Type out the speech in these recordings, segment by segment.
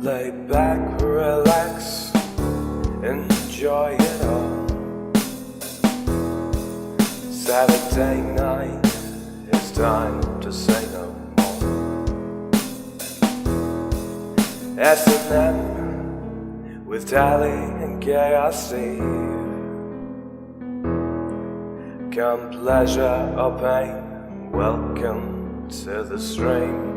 Lay back, relax, enjoy it all. Saturday night, it's time to say no more. S&M with Tally and KRC. Come pleasure or pain, welcome to the stream.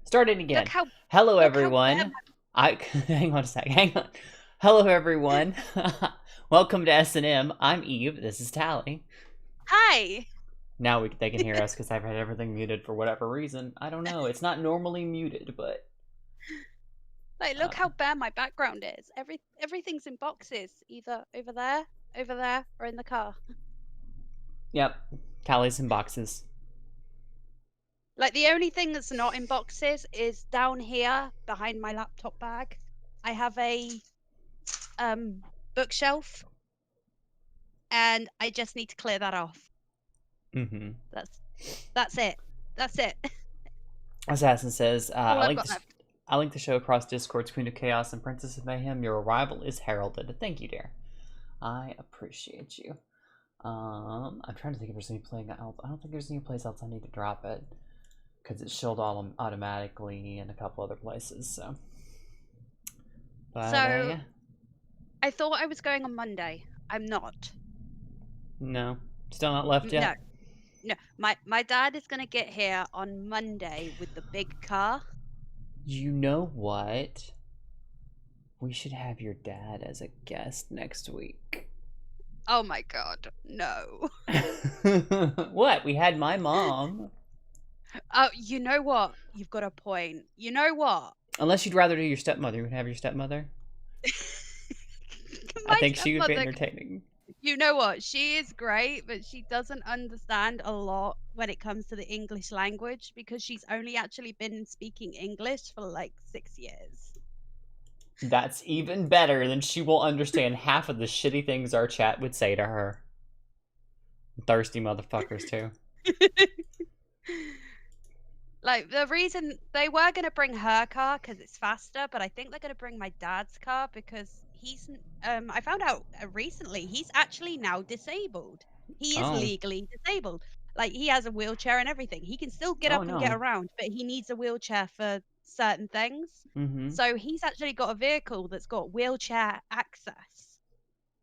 Starting again. Look Hello, how everyone. Hang on a sec. Hang on. Hello, everyone. Welcome to S&M. I'm Eve. This is Tally. Hi. Now they can hear us because I've had everything muted for whatever reason. I don't know. It's not normally muted, but Like, look how bare my background is. Everything's in boxes, either over there, or in the car. Yep. Tally's in boxes. Like, the only thing that's not in boxes is down here behind my laptop bag. I have a bookshelf, and I just need to clear that off. Mm-hmm. That's it. That's it. Assassin says, All I I've got left. link the show across Discords, Queen of Chaos and Princess of Mayhem. Your arrival is heralded. Thank you, dear. I appreciate you. I'm trying to think if there's any place else. I don't think there's any place else I need to drop it because it's shelled automatically in a couple other places. So, but, yeah. I thought I was going on Monday. I'm not. No, still not left yet. No. My dad is gonna get here on Monday with the big car. You know what? We should have your dad as a guest next week. Oh my god, no. What? We had my mom. Oh, you know what? You've got a point. You know what? Unless you'd rather do your stepmother. You would have your stepmother? I think she would be entertaining. You know what? She is great, but she doesn't understand a lot when it comes to the English language because she's only actually been speaking English for like 6 years. That's even better than she will understand half of the shitty things our chat would say to her. Thirsty motherfuckers, too. Like, the reason they were going to bring her car because it's faster, but I think they're going to bring my dad's car because he's, I found out recently, he's actually now disabled. He is legally disabled. Like, he has a wheelchair and everything. He can still get up and get around, but he needs a wheelchair for certain things. Mm-hmm. So he's actually got a vehicle that's got wheelchair access.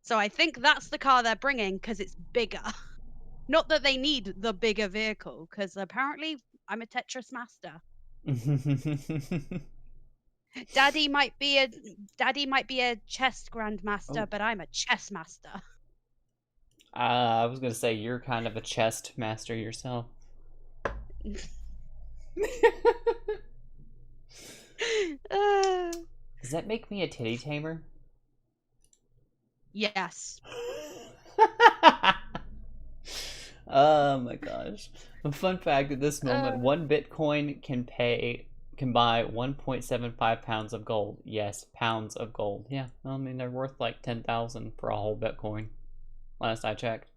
So I think that's the car they're bringing because it's bigger. Not that they need the bigger vehicle, because apparently I'm a Tetris master. Daddy might be a chess grandmaster, but I'm a chess master. I was gonna say you're kind of a chest master yourself. Does that make me a titty tamer? Yes. Oh my gosh. A fun fact at this moment, 1 Bitcoin can buy 1.75 pounds of gold. Yes, pounds of gold. Yeah, I mean, they're worth like 10,000 for a whole Bitcoin. Last I checked.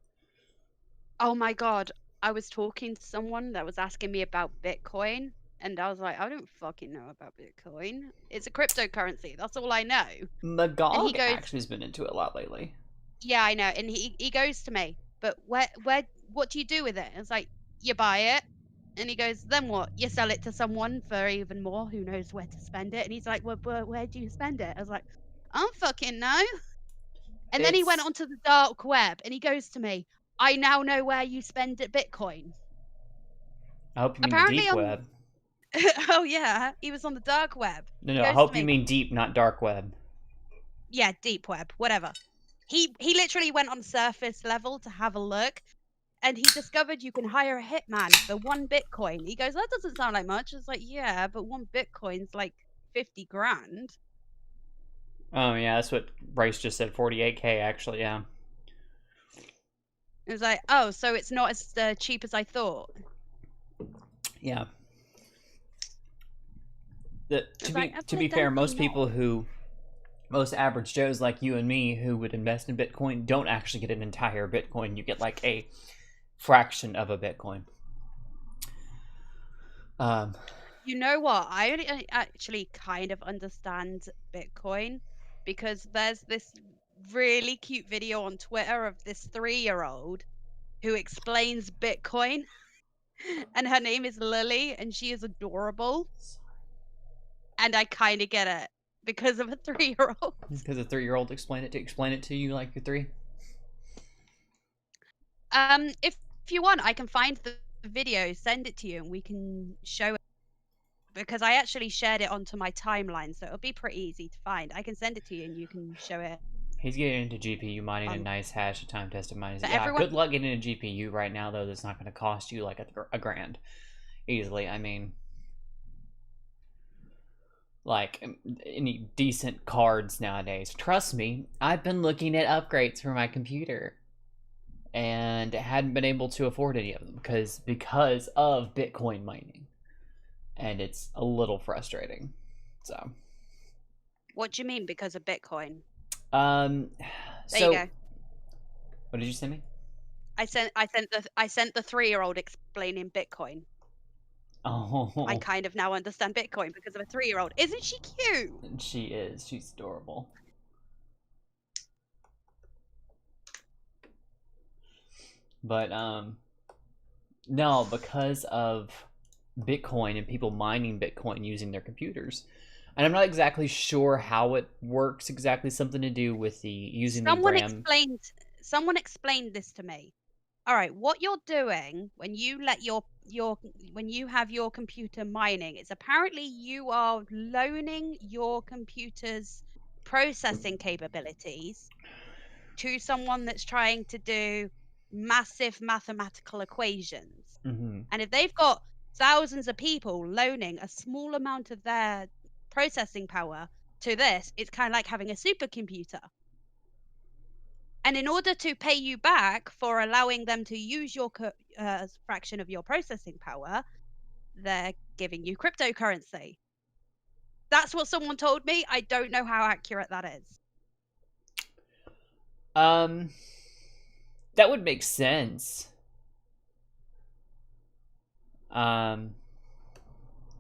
Oh my god. I was talking to someone that was asking me about Bitcoin, and I was like, I don't fucking know about Bitcoin. It's a cryptocurrency. That's all I know. Magog actually has been into it a lot lately. Yeah, I know. And he goes to me, but what do you do with it? It's like, you buy it. And he goes, then what? You sell it to someone for even more. Who knows where to spend it? And he's like, well, where do you spend it? I was like, I don't fucking know. And then he went onto the dark web and he goes to me, I now know where you spend it Bitcoin. I hope you mean the deep web. Oh yeah, he was on the dark web. No, I hope you mean deep, not dark web. Yeah, deep web, whatever. He literally went on surface level to have a look, and he discovered you can hire a hitman for 1 Bitcoin. He goes, that doesn't sound like much. It's like, yeah, but 1 Bitcoin's like 50 grand. Oh yeah, that's what Bryce just said. 48K actually, yeah. It was like, oh, so it's not as cheap as I thought. Yeah. It's To like, be fair, most people most average Joes like you and me who would invest in Bitcoin don't actually get an entire Bitcoin. You get like a fraction of a Bitcoin. You know what? I actually kind of understand Bitcoin because there's this really cute video on Twitter of this 3-year-old who explains Bitcoin, and her name is Lily, and she is adorable. And I kind of get it because of a 3-year-old. Because a 3-year-old explain it to you like you're 3. If you want, I can find the video, send it to you, and we can show it. Because I actually shared it onto my timeline, so it'll be pretty easy to find. I can send it to you, and you can show it. He's getting into GPU mining a nice hash of time tested mining. But Yeah, everyone- good luck getting a GPU right now, though. That's not going to cost you like a grand easily. I mean, like any decent cards nowadays. Trust me, I've been looking at upgrades for my computer and hadn't been able to afford any of them because of Bitcoin mining, and it's a little frustrating. So, What do you mean because of Bitcoin? there you go. What did you send me? I sent the 3-year-old explaining Bitcoin. Oh, I kind of now understand Bitcoin because of a 3-year-old. Isn't she cute? She is. She's adorable. But no, because of Bitcoin and people mining Bitcoin using their computers. And I'm not exactly sure how it works exactly, something to do with the using Someone the RAM. Someone explained this to me. All right, what you're doing when you let when you have your computer mining, it's apparently you are loaning your computer's processing capabilities to someone that's trying to do massive mathematical equations. Mm-hmm. And if they've got thousands of people loaning a small amount of their processing power to this, it's kind of like having a supercomputer. And in order to pay you back for allowing them to use your fraction of your processing power, they're giving you cryptocurrency. That's what someone told me. I don't know how accurate that is. That would make sense. That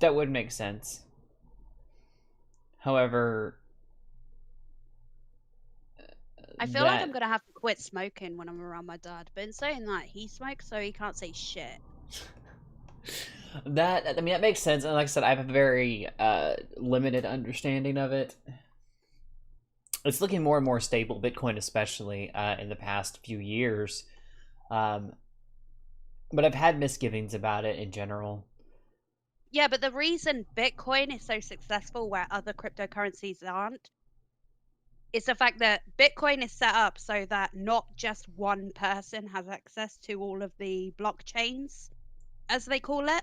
would make sense. However, I feel like I'm going to have to quit smoking when I'm around my dad. But in saying that, he smokes, so he can't say shit. That makes sense. And like I said, I have a very limited understanding of it. It's looking more and more stable, Bitcoin especially, in the past few years. But I've had misgivings about it in general. Yeah, but the reason Bitcoin is so successful where other cryptocurrencies aren't is the fact that Bitcoin is set up so that not just one person has access to all of the blockchains, as they call it.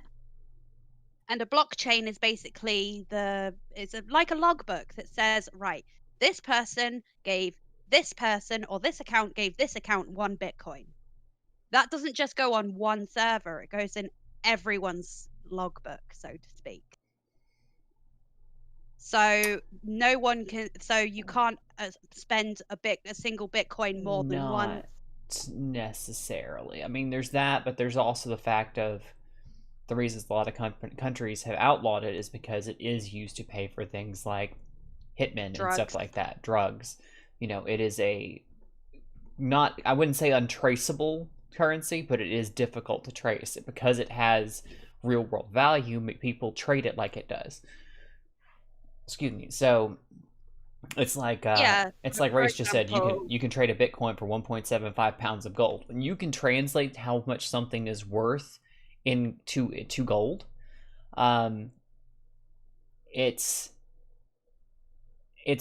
And a blockchain is basically like a logbook that says, right, this person gave this person, or this account gave this account 1 Bitcoin. That doesn't just go on one server, it goes in everyone's logbook, so to speak. So no one can, so you can't spend a single Bitcoin more than once. Necessarily. I mean, there's that, but there's also the fact of the reasons a lot of countries have outlawed it is because it is used to pay for things like hitmen and stuff like that, drugs. You know, it is I wouldn't say untraceable currency, but it is difficult to trace it because it has real world value. People trade it like it does. Excuse me. So it's like it's like Race just said, you can trade a Bitcoin for 1.75 pounds of gold. And you can translate how much something is worth to gold. It's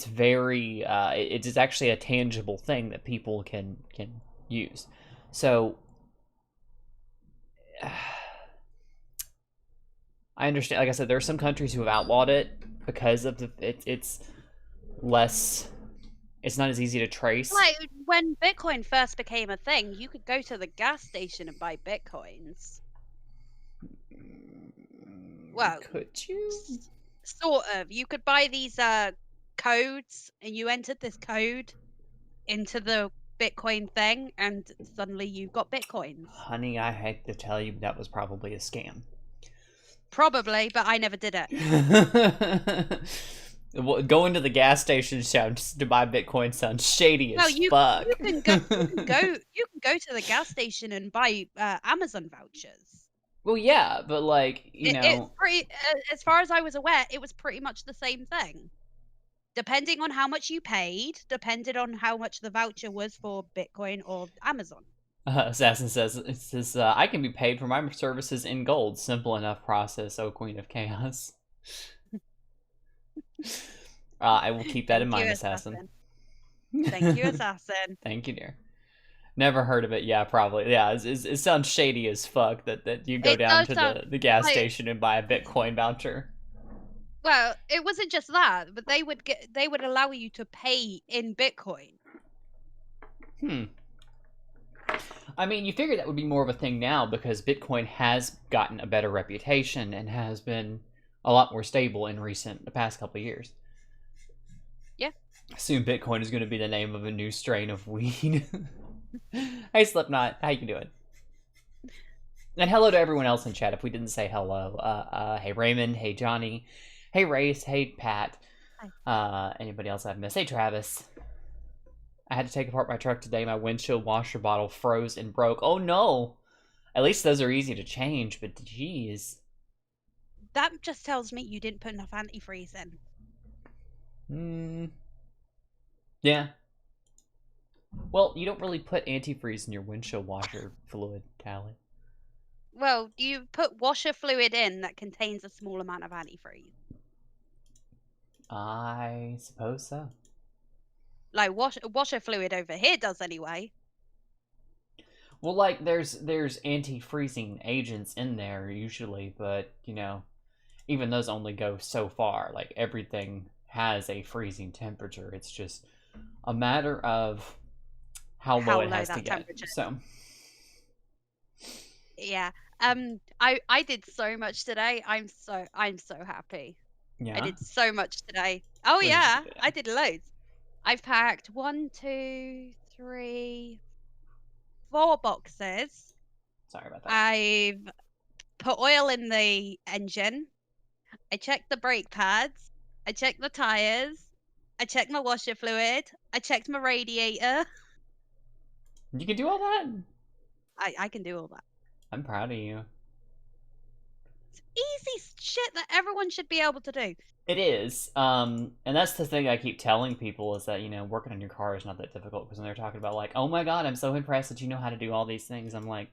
very it is actually a tangible thing that people can use. So I understand, like I said, there are some countries who have outlawed it because of it's not as easy to trace. Like when Bitcoin first became a thing, you could go to the gas station and buy Bitcoins. Well, Could you? sort of. You could buy these codes, and you entered this code into the Bitcoin thing, and suddenly you've got Bitcoins. Honey, I hate to tell you, that was probably a scam. Probably, but I never did it. Well, going to the gas station to buy Bitcoin sounds shady No, as fuck. you can go to the gas station and buy Amazon vouchers. Well, yeah, but like, It's pretty, as far as I was aware, it was pretty much the same thing. Depending on how much you paid, depended on how much the voucher was for Bitcoin or Amazon. Assassin says, I can be paid for my services in gold. Simple enough process, O Queen of Chaos. I will keep that in mind, Assassin. Thank you, Assassin. Thank you, dear. Never heard of it. Yeah, probably. Yeah, it sounds shady as fuck that you go down to the gas station and buy a Bitcoin voucher. Well, it wasn't just that, but they would allow you to pay in Bitcoin. I mean, you figure that would be more of a thing now because Bitcoin has gotten a better reputation and has been a lot more stable in the past couple of years. Yeah. Soon Bitcoin is going to be the name of a new strain of weed. Hey, Slipknot, how you doing? And hello to everyone else in chat if we didn't say hello. Hey, Raymond. Hey, Johnny. Hey, Race. Hey, Pat. Hi. Anybody else I've missed? Hey, Travis. I had to take apart my truck today. My windshield washer bottle froze and broke. Oh, no. At least those are easy to change, but geez. That just tells me you didn't put enough antifreeze in. Yeah. Well, you don't really put antifreeze in your windshield washer fluid, Tally. Well, you put washer fluid in that contains a small amount of antifreeze. I suppose so. Like washer fluid over here does anyway. Well, like there's anti-freezing agents in there usually, but even those only go so far. Like everything has a freezing temperature. It's just a matter of how low it has to get. So yeah. I did so much today. I'm so happy. Yeah. I did so much today. Oh yeah, I did loads. I've packed 1, 2, 3, 4 boxes. Sorry about that. I've put oil in the engine. I checked the brake pads. I checked the tires. I checked my washer fluid. I checked my radiator. You can do all that? I can do all that. I'm proud of you. It's easy shit that everyone should be able to do. It is. And that's the thing I keep telling people is that, working on your car is not that difficult because when they're talking about like, oh my god, I'm so impressed that you know how to do all these things. I'm like,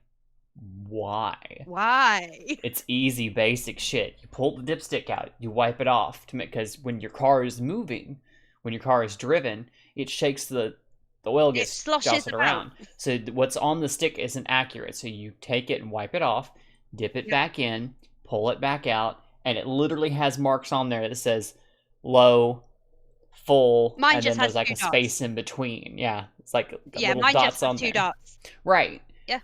why? Why? It's easy, basic shit. You pull the dipstick out, you wipe it off because when your car is moving, when your car is driven, it shakes the oil gets jostled around. So what's on the stick isn't accurate. So you take it and wipe it off, dip it back in, pull it back out, and it literally has marks on there that says low, full, and then there's like a space in between. Yeah, it's like little dots on there. 2 dots. Right. Yeah.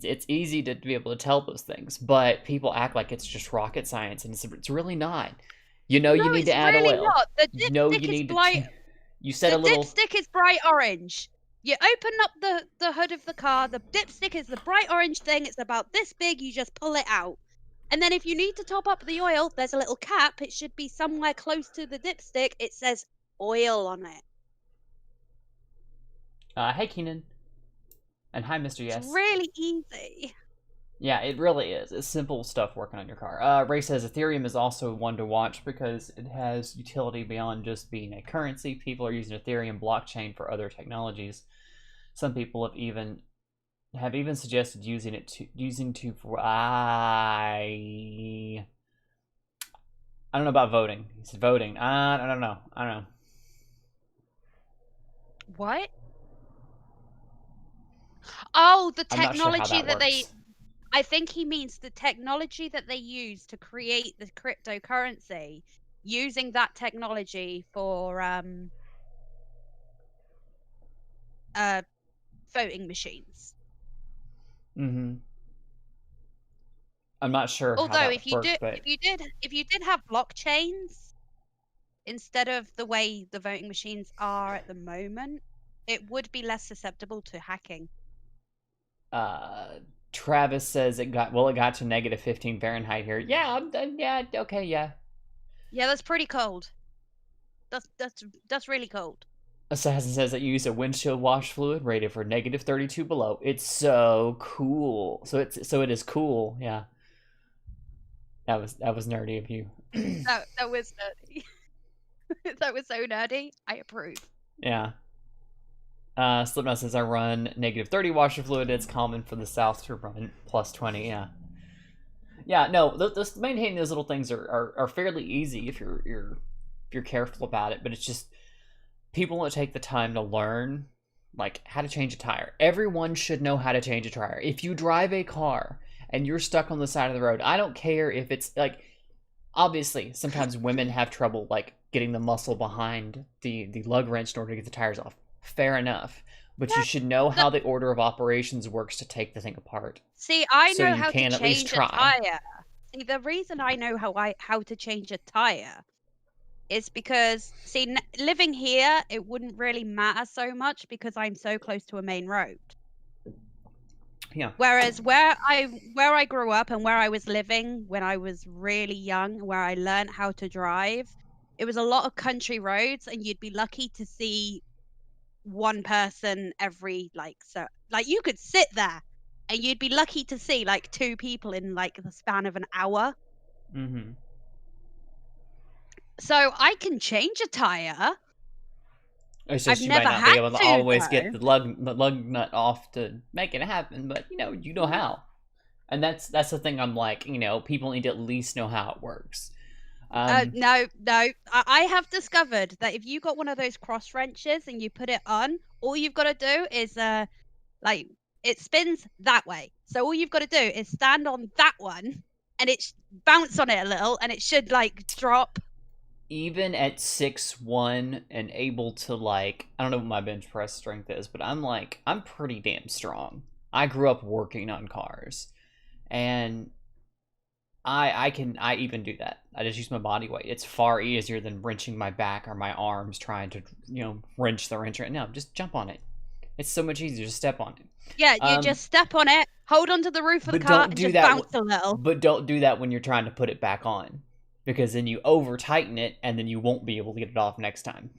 It's easy to be able to tell those things, but people act like it's just rocket science, and it's really not. You need to add oil. Not. The dipstick is bright. You said the dipstick is bright orange. You open up the hood of the car. The dipstick is the bright orange thing. It's about this big. You just pull it out. And then if you need to top up the oil, there's a little cap. It should be somewhere close to the dipstick. It says oil on it. Hey, Keenan. And hi, Mr. Yes. It's really easy. Yeah, it really is. It's simple stuff working on your car. Ray says Ethereum is also one to watch because it has utility beyond just being a currency. People are using Ethereum blockchain for other technologies. Some people have even suggested using it for I don't know about voting. He said voting. I don't know. What? Oh, the technology that they I think he means the technology that they use to create the cryptocurrency, using that technology for voting machines. Mm-hmm. I'm not sure how Although that if would you work, did, but if you did have blockchains instead of the way the voting machines are at the moment, it would be less susceptible to hacking. Travis says it got to negative 15 Fahrenheit here. Yeah, yeah, okay, yeah. Yeah, that's pretty cold. That's really cold. Assassin says that you use a windshield wash fluid rated for negative 32 below. It's so cool. So it is cool. Yeah. That was nerdy of you. That was nerdy. That was so nerdy. I approve. Yeah. Slipknot says I run negative 30 washer fluid. It's common for the South to run plus 20. Yeah. Yeah. No, maintaining those little things are fairly easy if you're careful about it. But it's just people don't take the time to learn like how to change a tire. Everyone should know how to change a tire. If you drive a car and you're stuck on the side of the road, I don't care if it's like, obviously sometimes women have trouble like getting the muscle behind the lug wrench in order to get the tires off. Fair enough. But you should know how the order of operations works to take the thing apart. See, I So know you how can to at least change a try. tire. See, the reason I know how to change a tire is because, see, living here, it wouldn't really matter so much because I'm so close to a main road. Yeah. Whereas where I grew up and where I was living when I was really young, where I learned how to drive, it was a lot of country roads, and you'd be lucky to see one person every so you could sit there and you'd be lucky to see like two people in like the span of an hour. Mm-hmm. So I can change a tire. It's just I've you might never not be had able to to, always though. get the lug nut off to make it happen, but you know how. And that's the thing. I'm like, people need to at least know how it works. No. I have discovered that if you got one of those cross wrenches and you put it on, all you've got to do is like it spins that way. So all you've got to do is stand on that one and bounce on it a little, and it should like drop. Even at 6'1" and able to like, I don't know what my bench press strength is, but I'm pretty damn strong. I grew up working on cars, and I even do that. I just use my body weight. It's far easier than wrenching my back or my arms trying to wrench the wrench. No, just jump on it. It's so much easier to step on it. Yeah, you just step on it, hold onto the roof of the car, and just bounce a little. But don't do that when you're trying to put it back on, because then you over tighten it, and then you won't be able to get it off next time.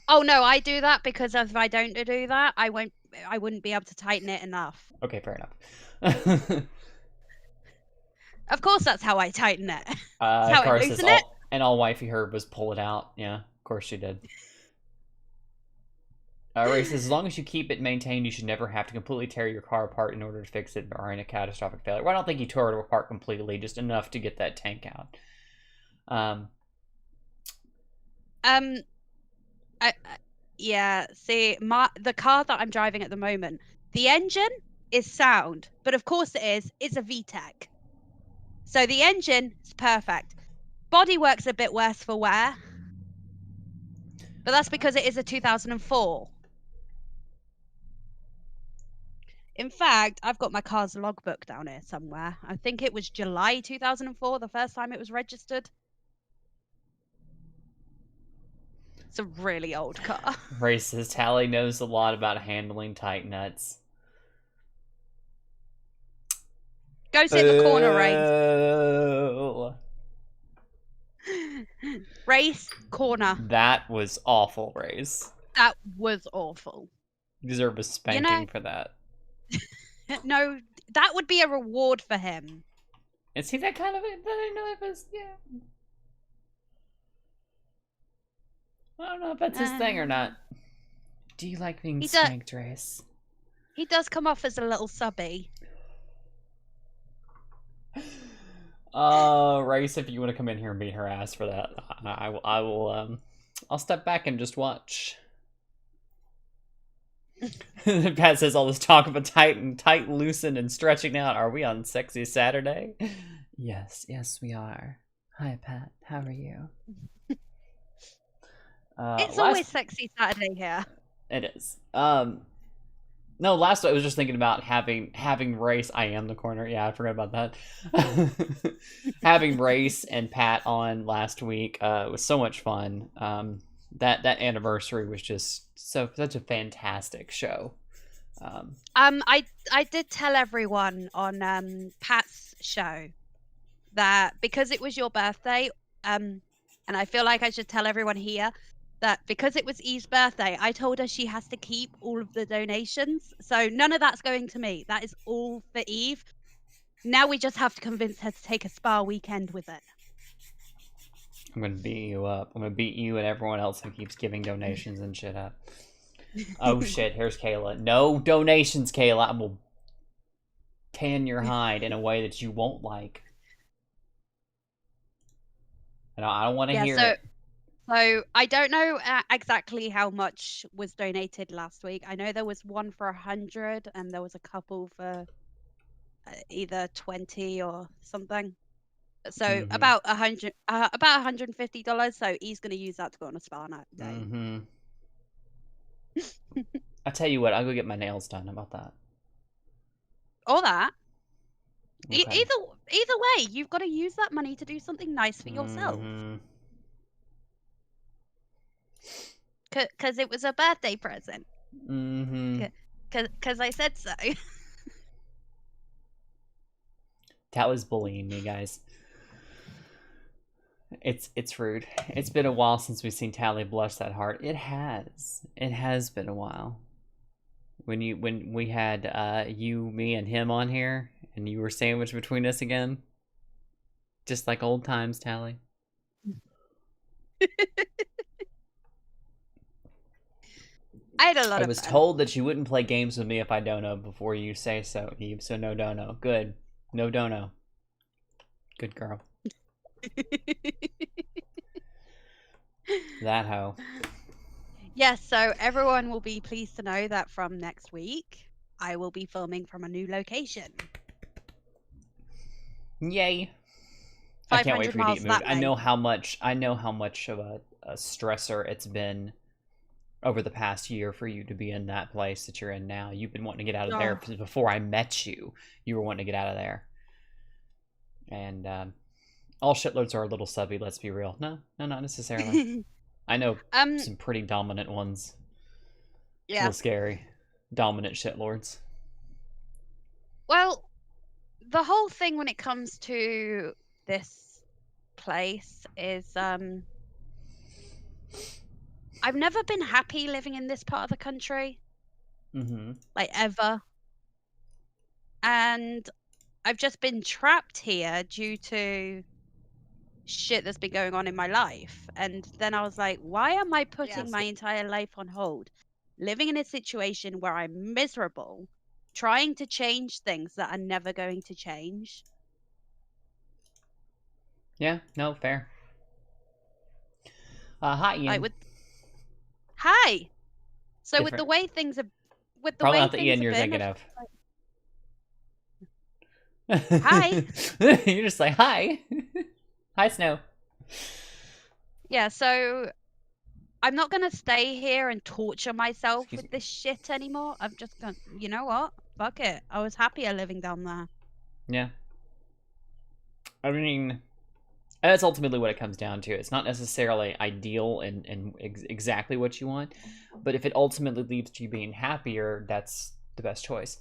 Oh no, I do that because if I don't do that, I wouldn't be able to tighten it enough. Okay, fair enough. Of course, that's how I tighten it. That's how I loosen it. And all wifey heard was pull it out. Yeah, of course she did. Ray says, as long as you keep it maintained, you should never have to completely tear your car apart in order to fix it or in a catastrophic failure. Well, I don't think he tore it apart completely, just enough to get that tank out. Yeah, see, the car that I'm driving at the moment, the engine is sound, but of course it is. It's a VTEC. So the engine is perfect. Bodywork's a bit worse for wear, but that's because it is a 2004. In fact, I've got my car's logbook down here somewhere. I think it was July 2004, the first time it was registered. It's a really old car. Ray says, Tally knows a lot about handling tight nuts. Go sit in the corner, Race. Race, corner. That was awful, Race. That was awful. You deserve a spanking for that. No, that would be a reward for him. Is he that kind of it? I don't know if it's, yeah. I don't know if that's his thing or not. Do you like being spanked, Race? He does come off as a little subby. Race, if you want to come in here and beat her ass for that, I will, I'll step back and just watch. Pat says all this talk about tight, loosen, and stretching out. Are we on Sexy Saturday? Yes, we are. Hi, Pat. How are you? It's always Sexy Saturday here. It is. No, last week I was just thinking about having Race. I am the corner. Yeah, I forgot about that. Having Race and Pat on last week was so much fun. That anniversary was just such a fantastic show. I did tell everyone on Pat's show that because it was your birthday, and I feel like I should tell everyone here that because it was Eve's birthday, I told her she has to keep all of the donations. So none of that's going to me. That is all for Eve. Now we just have to convince her to take a spa weekend with it. I'm gonna beat you up. I'm gonna beat you and everyone else who keeps giving donations and shit up. Oh shit, here's Kayla. No donations, Kayla. I will tan your hide in a way that you won't like. And I don't want to hear it. So I don't know exactly how much was donated last week. I know there was one for 100 and there was a couple for either 20 or something. So about $150. So he's going to use that to go on a spa night day. I tell you what, I'll go get my nails done. How about that? Or that. Okay. Either way, you've got to use that money to do something nice for yourself. Because it was a birthday present. Because I said so. Tally's bullying me, guys. It's rude. It's been a while since we've seen Tally blush that hard. It has been a while. When we had you, me, and him on here, and you were sandwiched between us again, just like old times, Tally. I had a lot of fun. I was told that you wouldn't play games with me if I dono before you say so, Eve. So no dono. Good. No dono. Good girl. That hoe. Yes, so everyone will be pleased to know that from next week, I will be filming from a new location. Yay! I can't wait for you to get moved. I know how much of a stressor it's been over the past year for you to be in that place that you're in now. You've been wanting to get out of there before I met you. You were wanting to get out of there, and all shitlords are a little subby. Let's be real. No, not necessarily. I know some pretty dominant ones. Yeah. It's a little scary. Dominant shitlords. Well, the whole thing when it comes to this place is I've never been happy living in this part of the country. Like, ever. And I've just been trapped here due to shit that's been going on in my life. And then I was like, why am I putting my entire life on hold, living in a situation where I'm miserable, trying to change things that are never going to change? Yeah, no, fair. Hi, Ian. Hi. So different. With the way things are, with the probably way not the Ian you're thinking of. Hi. You're just like, hi. Hi, Snow. Yeah, so I'm not going to stay here and torture myself with this shit anymore. I'm just going to, you know what? Fuck it. I was happier living down there. Yeah. I mean, that's ultimately what it comes down to. It's not necessarily ideal and exactly what you want, but if it ultimately leads to you being happier, that's the best choice.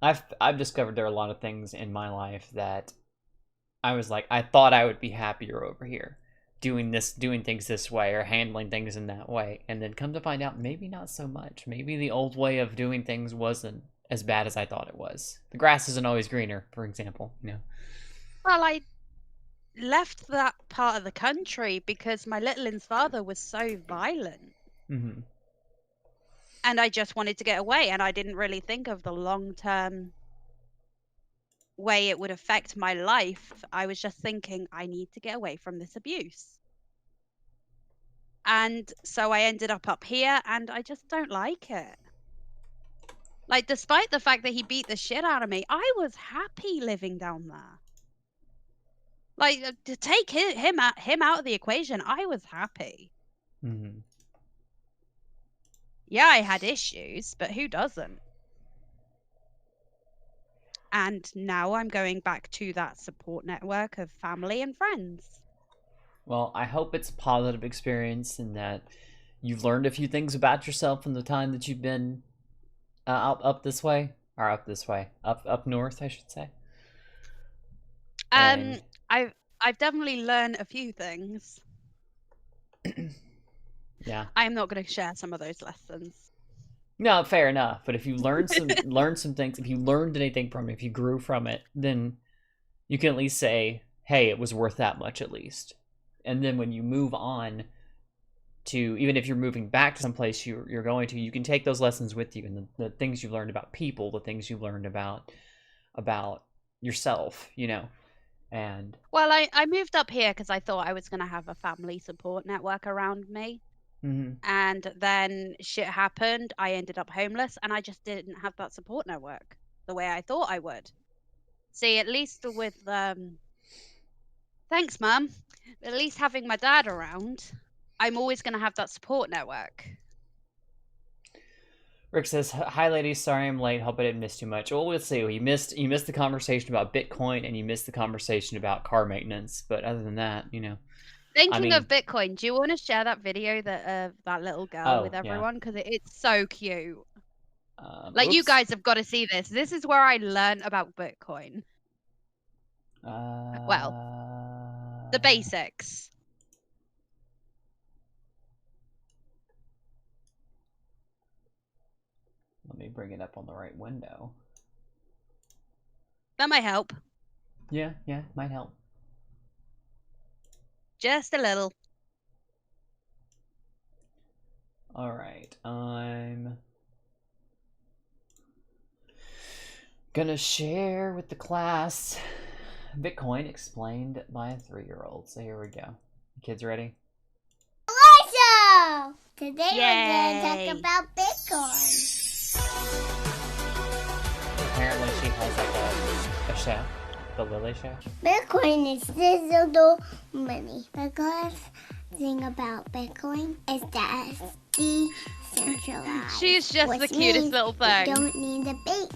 I've discovered there are a lot of things in my life that I was like, I thought I would be happier over here, doing things this way or handling things in that way, and then come to find out maybe not so much. Maybe the old way of doing things wasn't as bad as I thought it was. The grass isn't always greener, for example, you know. Well, I left that part of the country because my little's father was so violent. And I just wanted to get away, and I didn't really think of the long-term way it would affect my life. I was just thinking, I need to get away from this abuse. And so I ended up here, and I just don't like it. Like, despite the fact that he beat the shit out of me, I was happy living down there. Like, to take him out of the equation, I was happy. Yeah, I had issues, but who doesn't? And now I'm going back to that support network of family and friends. Well, I hope it's a positive experience and that you've learned a few things about yourself in the time that you've been up this way, or up north, I should say. And I've definitely learned a few things. yeah, I'm not going to share some of those lessons. no, fair enough. But if you learned some things, if you learned anything from it, if you grew from it, then you can at least say, "Hey, it was worth that much at least." And then when you move on to, even if you're moving back to some place you're going to, you can take those lessons with you, and the things you've learned about people, the things you've learned about yourself, you know. And Well, I moved up here because I thought I was going to have a family support network around me. And then shit happened. I ended up homeless, and I just didn't have that support network the way I thought I would. See, at least with thanks, Mum. At least having my dad around, I'm always going to have that support network. Rick says, "Hi, ladies. Sorry I'm late. Hope I didn't miss too much." Well, we'll see. You missed the conversation about Bitcoin, and you missed the conversation about car maintenance. But other than that, you know. Thinking of Bitcoin, do you want to share that video that that little girl with everyone? Because it's so cute. Like, you guys have got to see this. This is where I learned about Bitcoin. Well, the basics. Let me bring it up on the right window. That might help. Yeah, might help. Just a little. All right, I'm gonna share with the class Bitcoin explained by a 3-year-old. So here we go. You kids ready? Hello! Today we're going to talk about Bitcoin. Apparently she has like a show. The Lily Show. Bitcoin is digital money. The good thing about Bitcoin is that it's decentralized. She's just the cutest little thing. They don't need a bank.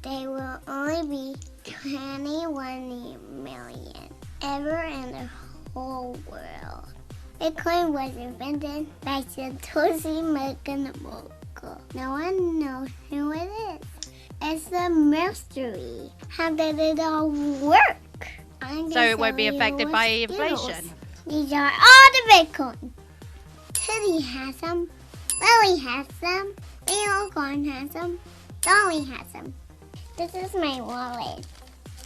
They will only be 21 million ever in the whole world. Bitcoin was invented by Satoshi Nakamoto. No one knows who it is. It's a mystery. How did it all work? So it won't be affected by inflation. These are all the Bitcoin. Teddy has them. Lily has them. The unicorn has them. Dolly has them. This is my wallet.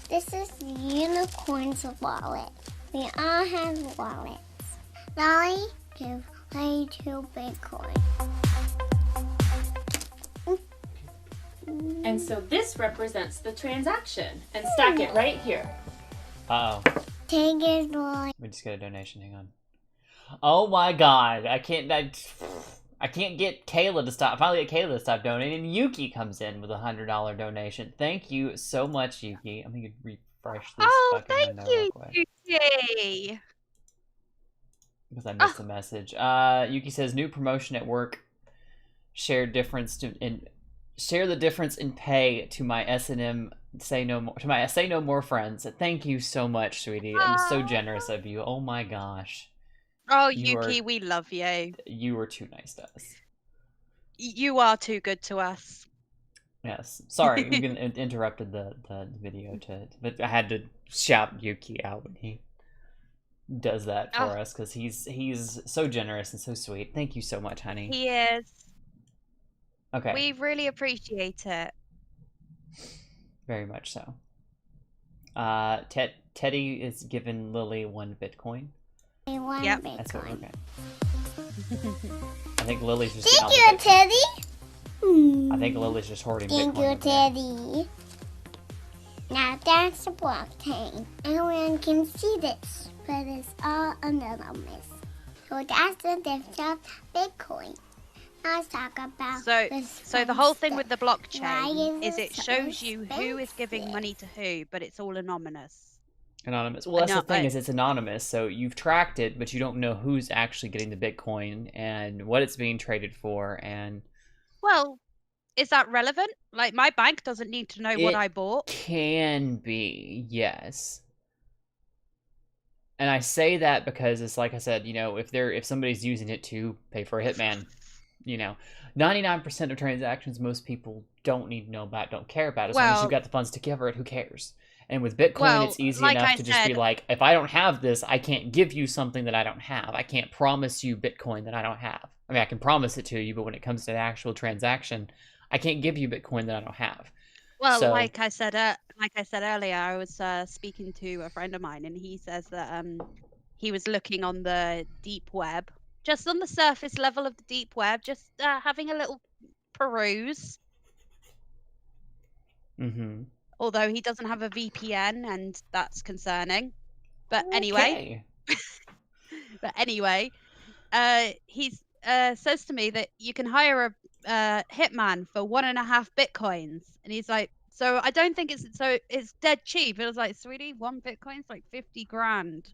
This is the unicorn's wallet. We all have wallets. Dolly gives way to Bitcoin. And so this represents the transaction. And stack it right here. Uh-oh. Take it, Dolly. We just got a donation. Hang on. Oh my god. I can't get Kayla to stop. Finally get Kayla to stop donating. And Yuki comes in with a $100 donation. Thank you so much, Yuki. I'm gonna refresh this fucking window real quick. Yuki! Because I missed the message. Yuki says, new promotion at work. Share the difference in pay to my S&M say no more friends. Thank you so much, sweetie. I'm so generous of you. Oh my gosh. Oh, Yuki, we love you. You were too nice to us. You are too good to us. Yes. Sorry, we interrupted the video but I had to shout Yuki out when he does that for us, because he's so generous and so sweet. Thank you so much, honey. He is. Okay. We really appreciate it. Very much so. Teddy is giving Lily 1 Bitcoin. Yep. That's what we're okay. I think Lily's just. Thank you, Teddy. I think Lily's just hoarding Thank Bitcoin. Thank you, Teddy. Now that's the blockchain. Everyone can see this, but it's all anonymous. So that's the difference of Bitcoin. Now let's talk about so the whole thing with the blockchain is it shows you who is giving money to who, but it's all anonymous. Anonymous. Well, that's the thing, is it's anonymous, so you've tracked it, but you don't know who's actually getting the Bitcoin and what it's being traded for, and... Well, Is that relevant? Like, my bank doesn't need to know what It I bought. can be, yes. And I say that because it's like I said, if somebody's using it to pay for a hitman, 99% of transactions most people don't need to know about, don't care about. As long as you've got the funds to cover it, who cares? And with Bitcoin, it's easy like enough I to just be said, like, if I don't have this, I can't give you something that I don't have. I can't promise you Bitcoin that I don't have. I mean, I can promise it to you, but when it comes to the actual transaction, I can't give you Bitcoin that I don't have. well, So, like I said earlier, I was speaking to a friend of mine, and he says that he was looking on the deep web, just on the surface level of the deep web, just having a little peruse. mm-hmm. Although he doesn't have a VPN, and that's concerning. But Okay. anyway, he says to me that you can hire a hitman for 1.5 Bitcoins, and he's like, so I don't think it's dead cheap. It was like, sweetie, 1 Bitcoin's like 50 grand.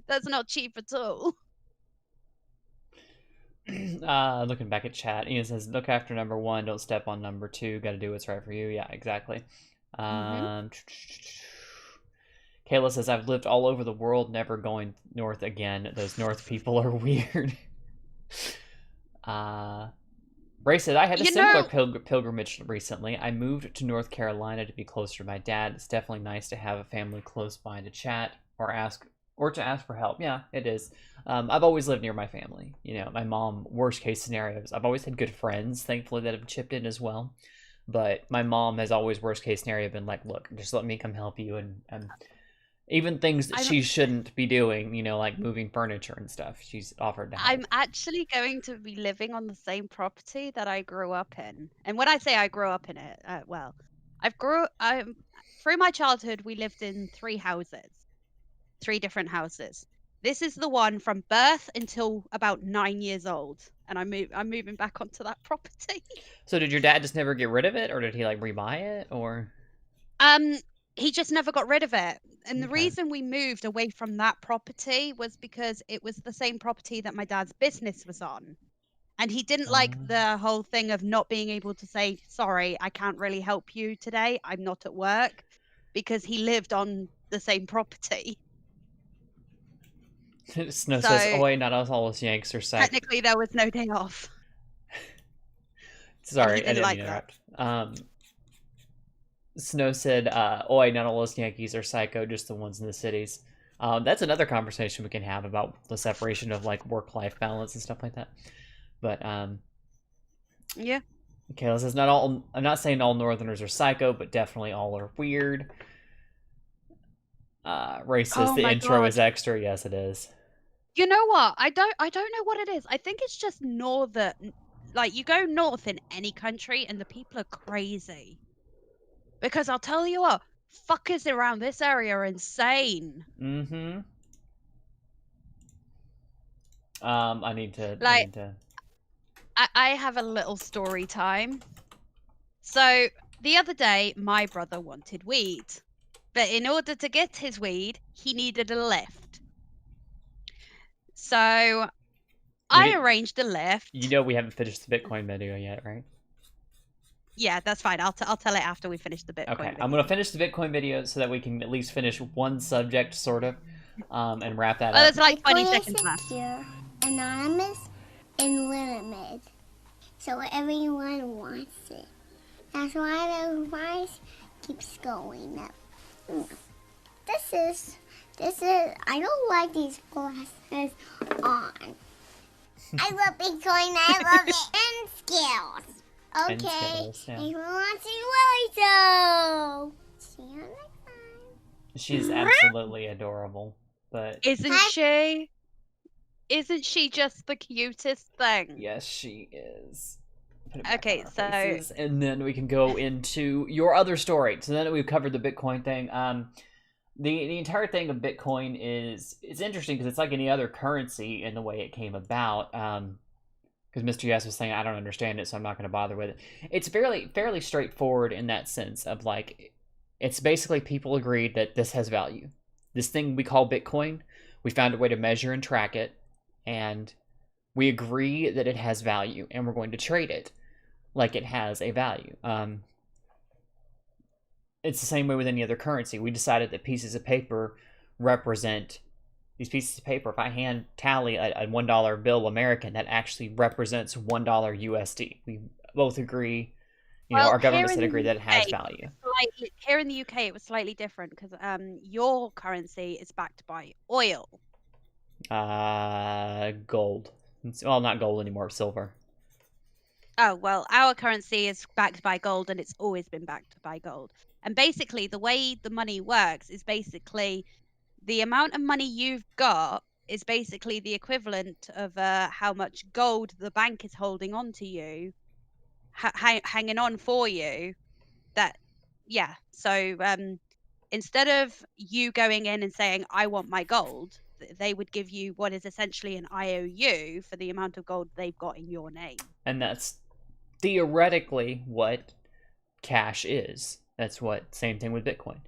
That's not cheap at all. Looking back at chat, Ian says, look after number 1, don't step on number 2, gotta do what's right for you. Yeah, exactly. Kayla says, I've lived all over the world, never going north again. Those north people are weird. Ray said, I had a similar pilgrimage recently. I moved to North Carolina to be closer to my dad. It's definitely nice to have a family close by to chat or to ask for help. Yeah, it is. I've always lived near my family. My mom, worst case scenarios. I've always had good friends, thankfully, that have chipped in as well. But my mom has always, worst case scenario, been like, look, just let me come help you. And even things that she shouldn't be doing, like moving furniture and stuff, she's offered to help. I'm actually going to be living on the same property that I grew up in. And when I say I grew up in it, through my childhood, we lived in 3 different houses. This is the one from birth until about 9 years old, and I'm moving back onto that property. So did your dad just never get rid of it, or did he like rebuy it, or? He just never got rid of it. And the reason we moved away from that property was because it was the same property that my dad's business was on. And he didn't like the whole thing of not being able to say, sorry, I can't really help you today. I'm not at work, because he lived on the same property. Snow says, oi, not us all us Yanks are psych. Technically, there was no day off. Sorry, I didn't interrupt. Snow said, oi, not all us Yankees are psycho, just the ones in the cities. That's another conversation we can have about the separation of like work-life balance and stuff like that. But yeah. Kayla says, I'm not saying all Northerners are psycho, but definitely all are weird. Ray says the intro is extra. Yes, it is. You know what? I don't know what it is. I think it's just northern. Like, you go north in any country and the people are crazy. Because I'll tell you what, fuckers around this area are insane. Mm-hmm. I need to. I have a little story time. So the other day, my brother wanted weed. But in order to get his weed, he needed a lift. So I arranged a lift. We haven't finished the Bitcoin video yet, right? Yeah, that's fine. I'll tell it after we finish the Bitcoin video. I'm going to finish the Bitcoin video so that we can at least finish one subject, sort of, and wrap that up. There's like 20 seconds left. Anonymous and limited. So everyone wants it. That's why the price keeps going up. This is, I don't like these glasses on. I love Bitcoin, I love it, and skills. Okay, everyone wants to so. See you next time. She's absolutely adorable, but... Isn't she? Isn't she just the cutest thing? Yes, she is. Okay, so... And then we can go into your other story. So then we've covered the Bitcoin thing. The entire thing of Bitcoin it's interesting because it's like any other currency in the way it came about. Because Mr. Yes was saying, I don't understand it, so I'm not going to bother with it. It's fairly straightforward in that sense of like, it's basically people agreed that this has value. This thing we call Bitcoin, we found a way to measure and track it, and we agree that it has value, and we're going to trade it. like it has a value. It's the same way with any other currency. We decided that pieces of paper represent these pieces of paper. If I hand Tally a $1 bill American, that actually represents $1 USD. We both agree, Well, our here government in said the agree that it has UK, value. Here in the UK, it was slightly different because your currency is backed by oil. Gold. Well, not gold anymore, silver. Oh, well, our currency is backed by gold and it's always been backed by gold. And basically, the way the money works is basically the amount of money you've got is basically the equivalent of how much gold the bank is holding on to you, hanging on for you. So instead of you going in and saying, I want my gold, they would give you what is essentially an IOU for the amount of gold they've got in your name. And that's theoretically what cash is. That's what, same thing with Bitcoin.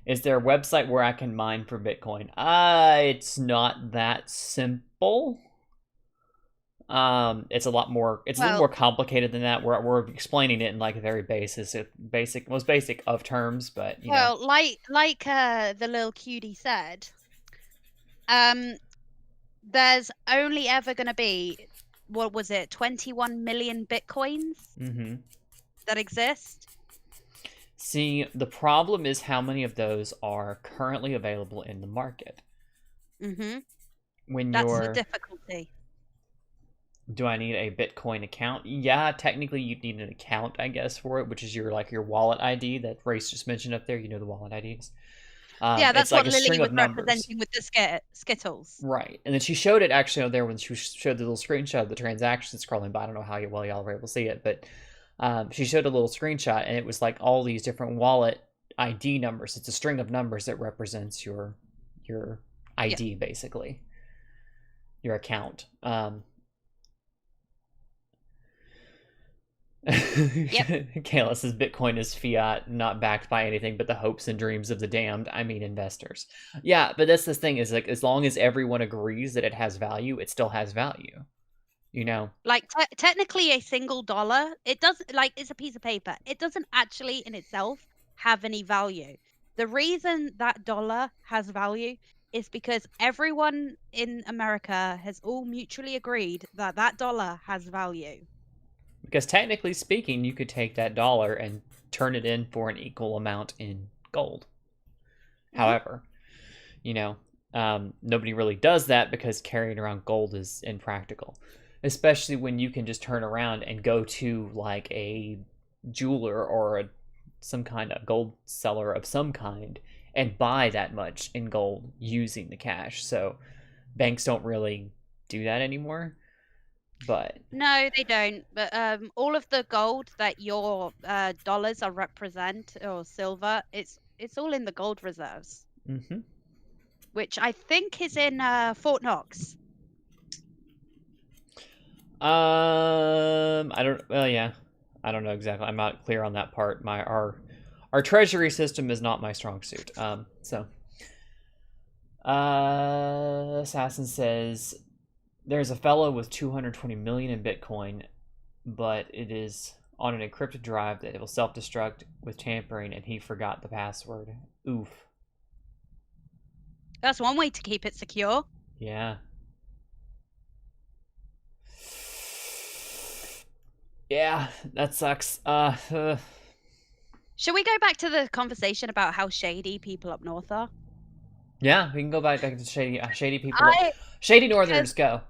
Is there a website where I can mine for Bitcoin? It's not that simple. It's a lot more. It's a little more complicated than that. We're explaining it in like a very most basic of terms, but you know. Like the little cutie said, there's only ever going to be, what was it, 21 million Bitcoins that exist. See, the problem is how many of those are currently available in the market. When That's the difficulty. Do I need a Bitcoin account? Yeah, technically you'd need an account, I guess, for it, which is your wallet ID that Race just mentioned up there. You know the wallet IDs. Yeah, that's what Lily was representing with the Skittles. Right. And then she showed it actually there when she showed the little screenshot of the transaction scrolling by. I don't know how well y'all were able to see it, but she showed a little screenshot, and it was like all these different wallet ID numbers. It's a string of numbers that represents your ID, basically. Your account. Kayla says Bitcoin is fiat, not backed by anything but the hopes and dreams of the damned. I mean investors. Yeah, but that's the thing, is like as long as everyone agrees that it has value, it still has value. Like technically a single dollar, it does, like, it's a piece of paper. It doesn't actually in itself have any value. The reason that dollar has value is because everyone in America has all mutually agreed that that dollar has value. Because technically speaking, you could take that dollar and turn it in for an equal amount in gold. However, nobody really does that because carrying around gold is impractical. Especially when you can just turn around and go to like a jeweler or some kind of gold seller of some kind and buy that much in gold using the cash. So banks don't really do that anymore. But no, they don't. But all of the gold that your dollars are represent, or silver, it's all in the gold reserves, which I think is in Fort Knox. I don't. Well, yeah, I don't know exactly. I'm not clear on that part. Our treasury system is not my strong suit. Assassin says there's a fellow with 220 million in Bitcoin, but it is on an encrypted drive that it will self-destruct with tampering, and he forgot the password. Oof. That's one way to keep it secure. Yeah. Yeah, that sucks. Should we go back to the conversation about how shady people up north are? Yeah, we can go back to shady people. Shady Northerners, go.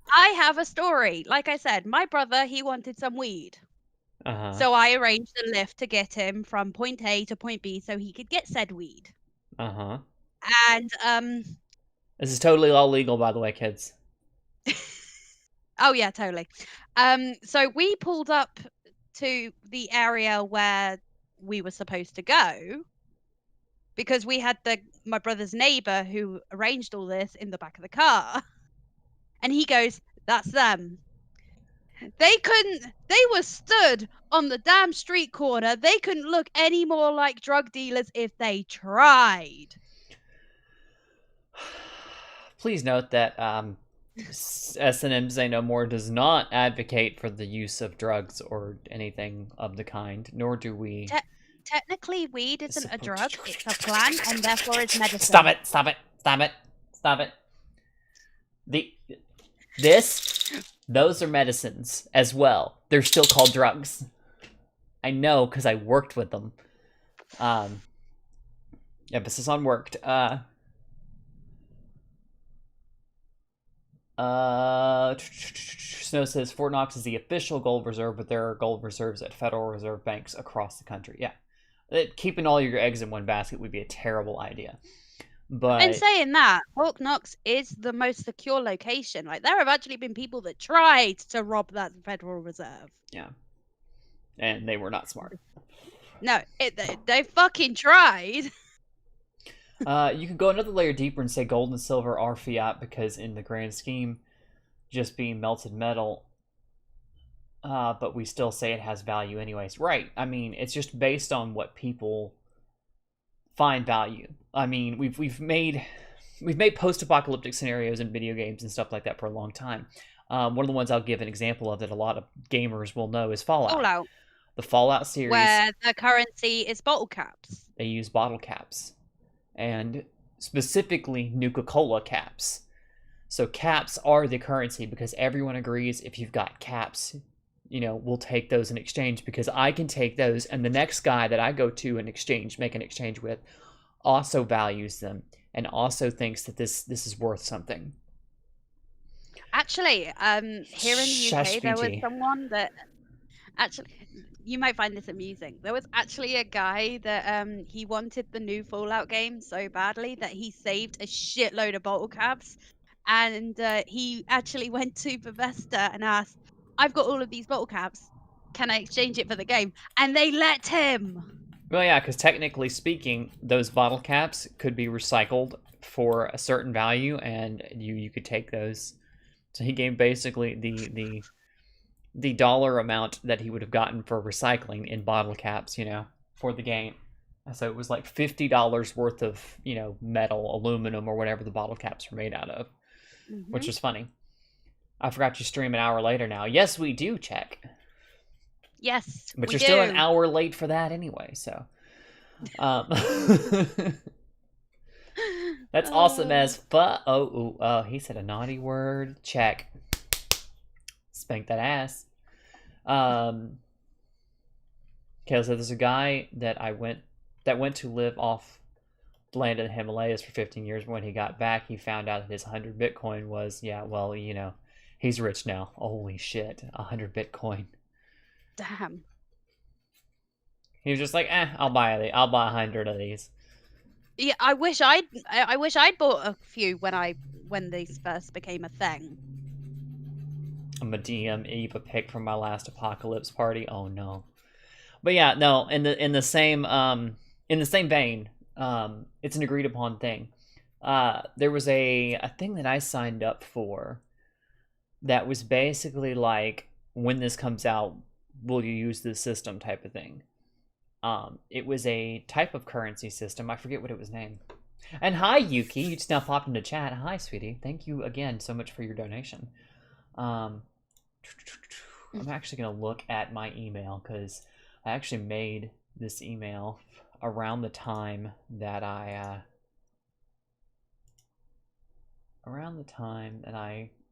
I have a story. Like I said, my brother, he wanted some weed. So I arranged a lift to get him from point A to point B so he could get said weed. And this is totally all legal, by the way, kids. Oh yeah, totally. So we pulled up to the area where we were supposed to go because we had my brother's neighbor who arranged all this in the back of the car. And he goes, "That's them. They were stood on the damn street corner. They couldn't look any more like drug dealers if they tried." Please note that S&M Say No More does not advocate for the use of drugs or anything of the kind, nor do we. Technically, weed isn't a drug; it's a plant, and therefore it's medicine. Stop it! Stop it! Stop it! Stop it! Those are medicines as well. They're still called drugs. I know because I worked with them. Emphasis on worked. Snow says Fort Knox is the official gold reserve, but there are gold reserves at Federal Reserve banks across the country. Yeah. Keeping all your eggs in one basket would be a terrible idea. But and saying that, Fort Knox is the most secure location. Like, there have actually been people that tried to rob that Federal Reserve. Yeah. And they were not smart. No, they fucking tried. You could go another layer deeper and say gold and silver are fiat because in the grand scheme, just being melted metal, but we still say it has value anyways. Right. I mean, it's just based on what people find value. I mean, we've made post-apocalyptic scenarios in video games and stuff like that for a long time. One of the ones I'll give an example of that a lot of gamers will know is Fallout. The Fallout series, where the currency is bottle caps. They use bottle caps, and specifically Nuka-Cola caps. So caps are the currency because everyone agrees if you've got caps, we'll take those in exchange because I can take those, and the next guy that I go to and make an exchange with, also values them and also thinks that this is worth something. Actually, here in the UK, there was someone that actually. You might find this amusing. There was actually a guy that he wanted the new Fallout game so badly that he saved a shitload of bottle caps, and he actually went to Bethesda and asked, "I've got all of these bottle caps. Can I exchange it for the game?" And they let him. Well, yeah, because technically speaking, those bottle caps could be recycled for a certain value, and you could take those. So he gave basically the dollar amount that he would have gotten for recycling in bottle caps, for the game. So it was like $50 worth of, metal, aluminum, or whatever the bottle caps were made out of, which was funny. I forgot you stream an hour later now. Yes, we do, check. Yes, but you're still an hour late for that anyway, so. That's awesome as fuck. Oh, he said a naughty word. Check. Spank that ass. Kayla said there's a guy that went to live off the land of the Himalayas for 15 years. When he got back, he found out that his 100 Bitcoin was, he's rich now. Holy shit, 100 Bitcoin. Damn. He was just like, I'll buy 100 of these. Yeah, I wish I'd bought a few when these first became a thing. I'm a DM Eva pick from my last apocalypse party. Oh no. But yeah, no, in the same vein, it's an agreed upon thing. There was a thing that I signed up for that was basically like, when this comes out, will you use this system type of thing. It was a type of currency system. I forget what it was named. And hi, Yuki. You just now popped into chat. Hi, sweetie. Thank you again so much for your donation. I'm actually going to look at my email because I actually made this email around the time that I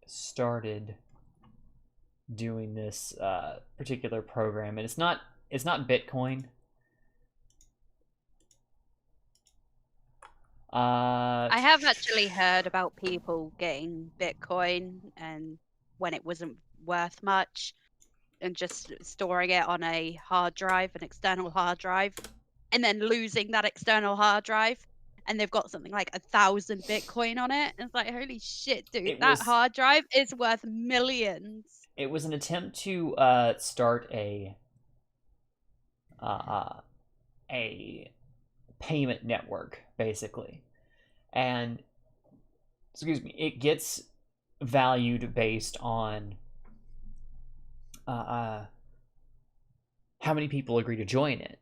started doing this particular program, and it's not Bitcoin. I have actually heard about people getting Bitcoin and when it wasn't worth much and just storing it on a hard drive, an external hard drive, and then losing that external hard drive, and they've got something like 1,000 Bitcoin on it. And it's like, holy shit, dude, hard drive is worth millions. It was an attempt to start a payment network, basically. And it gets valued based on how many people agree to join it.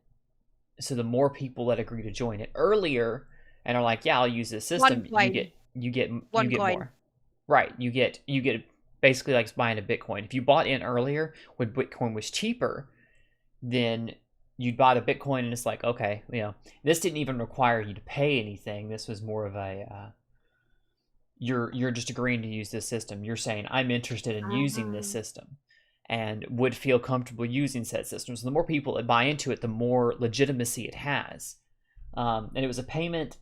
So the more people that agree to join it earlier and are like, yeah, I'll use this system, you get coin. more. Right. You get basically like buying a Bitcoin. If you bought in earlier when Bitcoin was cheaper, then you'd buy the Bitcoin and it's like, okay, this didn't even require you to pay anything. This was more of a you're just agreeing to use this system. You're saying I'm interested in using this system and would feel comfortable using said system. So the more people that buy into it, the more legitimacy it has. And it was a payment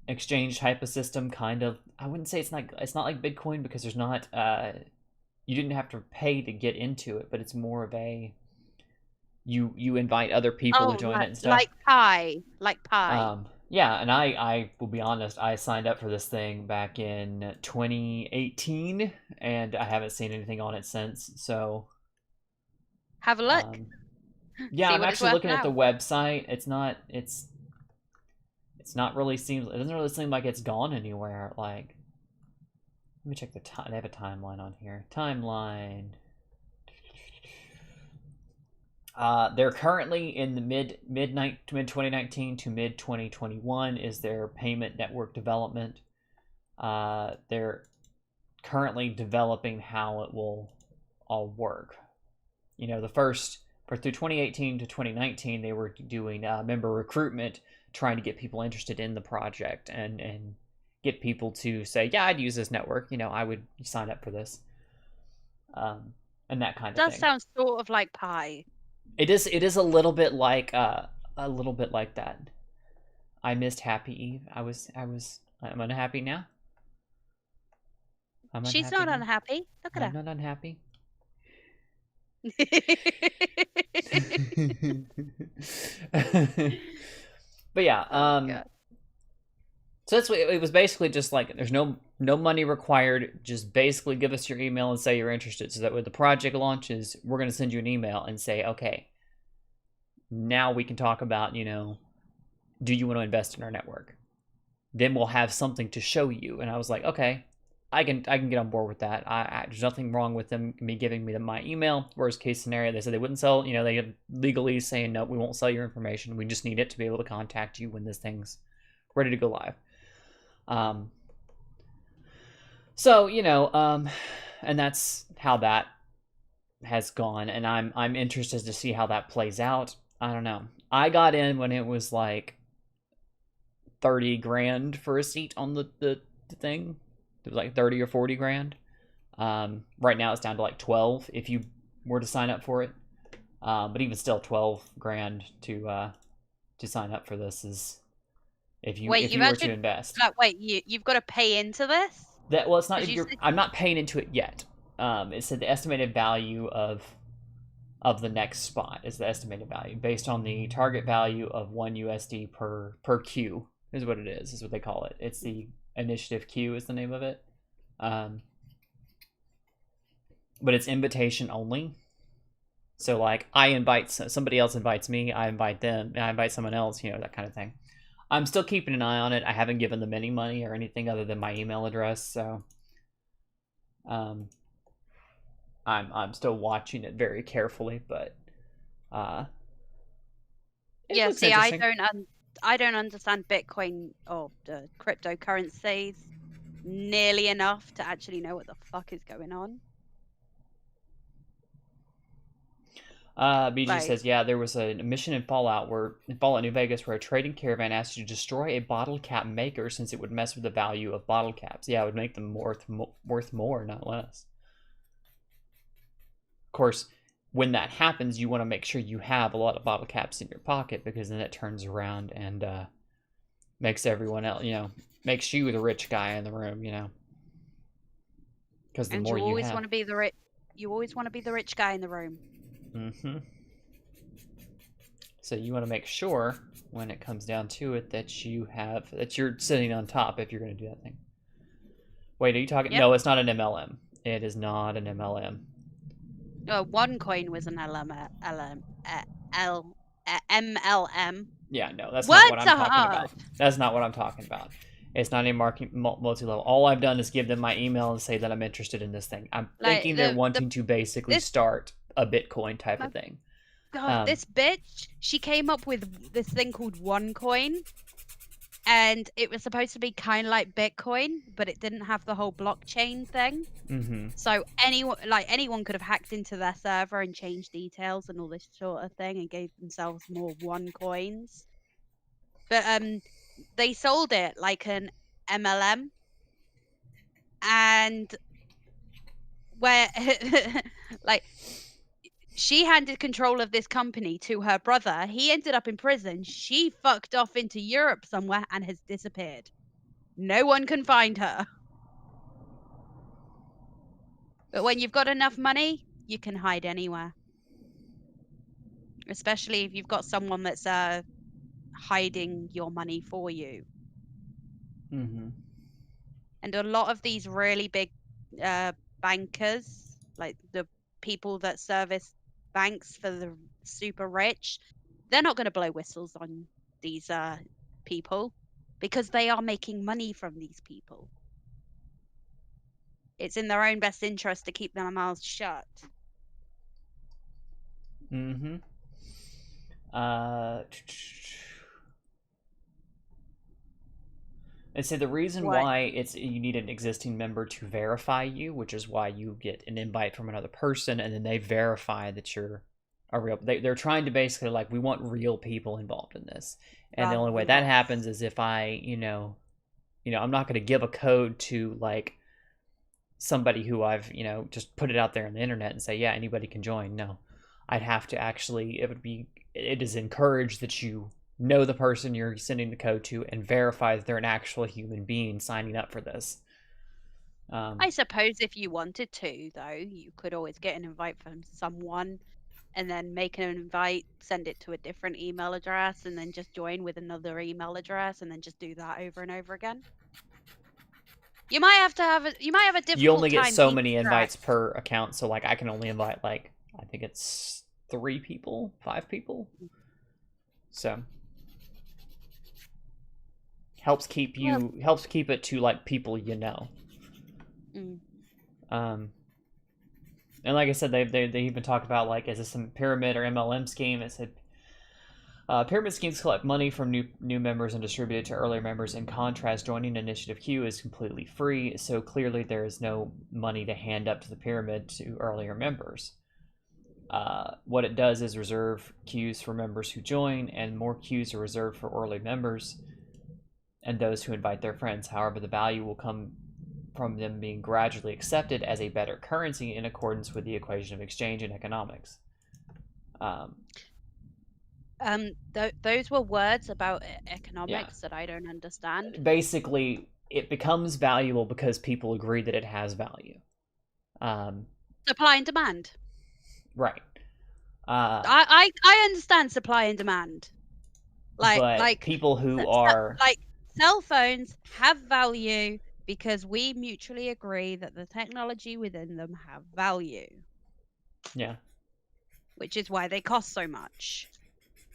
exchange type of system, kind of. I wouldn't say it's not like Bitcoin because there's not you didn't have to pay to get into it, but it's more of a you invite other people to join it and stuff. Like Pi. Yeah, and I will be honest, I signed up for this thing back in 2018, and I haven't seen anything on it since, so... Have a look. Yeah, I'm actually looking at the website. It doesn't really seem like it's gone anywhere. Like, let me check the time. They have a timeline on here. Timeline. They're currently in the mid 2019 to mid 2021 is their payment network development. They're currently developing how it will all work. Through 2018 to 2019, they were doing member recruitment, trying to get people interested in the project and get people to say, yeah, I'd use this network. I would sign up for this. And that kind of thing. It does sound sort of like Pi. It is a little bit like that. I missed Happy Eve. I'm unhappy now. She's not unhappy. Look at her. I'm not unhappy. But yeah, so that's what it was. Basically just like, there's no money required. Just basically give us your email and say you're interested, so that when the project launches, we're going to send you an email and say, okay, now we can talk about, do you want to invest in our network? Then we'll have something to show you. And I was like, okay, I can get on board with that. There's nothing wrong with me giving me my email. Worst case scenario, they said they wouldn't sell. They had legally saying, no, we won't sell your information. We just need it to be able to contact you when this thing's ready to go live. And that's how that has gone. And I'm interested to see how that plays out. I don't know. I got in when it was like $30,000 for a seat on the thing. It was like 30 or 40 grand. Right now it's down to like 12 if you were to sign up for it. But even still, 12 grand to sign up for this is if you were to invest. You've got to pay into this? It's not. I'm not paying into it yet. It said the estimated value of the next spot is the estimated value based on the target value of $1 USD per queue is what it is what they call it. It's the initiative queue is the name of it. But it's invitation only. So like I invite somebody else invites me, I invite them, and I invite someone else, that kind of thing. I'm still keeping an eye on it. I haven't given them any money or anything other than my email address, so I'm still watching it very carefully, but yeah, see, I don't understand Bitcoin or cryptocurrencies nearly enough to actually know what the fuck is going on. BG says, yeah, there was a mission in Fallout New Vegas where a trading caravan asked you to destroy a bottle cap maker since it would mess with the value of bottle caps. Yeah, it would make them worth more, not less. Of course, when that happens, you want to make sure you have a lot of bottle caps in your pocket, because then it turns around and makes everyone else, makes you the rich guy in the room, Because the more you always have, want to be you always want to be the rich guy in the room. Mm-hmm. So you want to make sure when it comes down to it that you're sitting on top if you're going to do that thing. Wait, are you talking? Yep. No, it's not an MLM. It is not an MLM. OneCoin was an MLM. Yeah, no, that's not what I'm talking about. That's not what I'm talking about. It's not a marketing multi-level. All I've done is give them my email and say that I'm interested in this thing. I'm thinking they're wanting to basically start a Bitcoin type of thing. God, this bitch, she came up with this thing called OneCoin. and it was supposed to be kind of like Bitcoin, but it didn't have the whole blockchain thing. Mm-hmm. So anyone could have hacked into their server and changed details and all this sort of thing, and gave themselves more one coins. But they sold it like an MLM, and where like she handed control of this company to her brother. He ended up in prison. She fucked off into Europe somewhere and has disappeared. No one can find her. But when you've got enough money, you can hide anywhere. Especially if you've got someone that's hiding your money for you. Mm-hmm. And a lot of these really big bankers, like the people that service banks for the super rich, they're not going to blow whistles on these people because they are making money from these people. It's in their own best interest to keep their mouths shut. Mm-hmm. And so the reason What? why you need an existing member to verify you, which is why you get an invite from another person, and then they verify that you're a real. They're trying to basically like, we want real people involved in this, and the only way that happens is if I, I'm not going to give a code to like somebody who I've just put it out there on the internet and say, yeah, anybody can join. No, I'd have to actually. It is encouraged that you know the person you're sending the code to and verify that they're an actual human being signing up for this. I suppose if you wanted to, though, you could always get an invite from someone and then make an invite, send it to a different email address, and then just join with another email address, and then just do that over and over again. You might have a difficult time. You only get so many keeping invites track. per account, so like I can only invite like I think it's 3 people, 5 people. So helps keep it to like people you know. Mm. And like I said, they even talked about like, is this some pyramid or MLM scheme? It said pyramid schemes collect money from new members and distribute it to earlier members. In contrast, joining Initiative Q is completely free, so clearly there is no money to hand up to the pyramid to earlier members. What it does is reserve queues for members who join, and more queues are reserved for early members and those who invite their friends. However, the value will come from them being gradually accepted as a better currency in accordance with the equation of exchange and economics. Those were words about economics that I don't understand. Basically, it becomes valuable because people agree that it has value. Supply and demand. Right. I understand supply and demand. Like people who are like cell phones have value because we mutually agree that the technology within them have value. Yeah. Which is why they cost so much.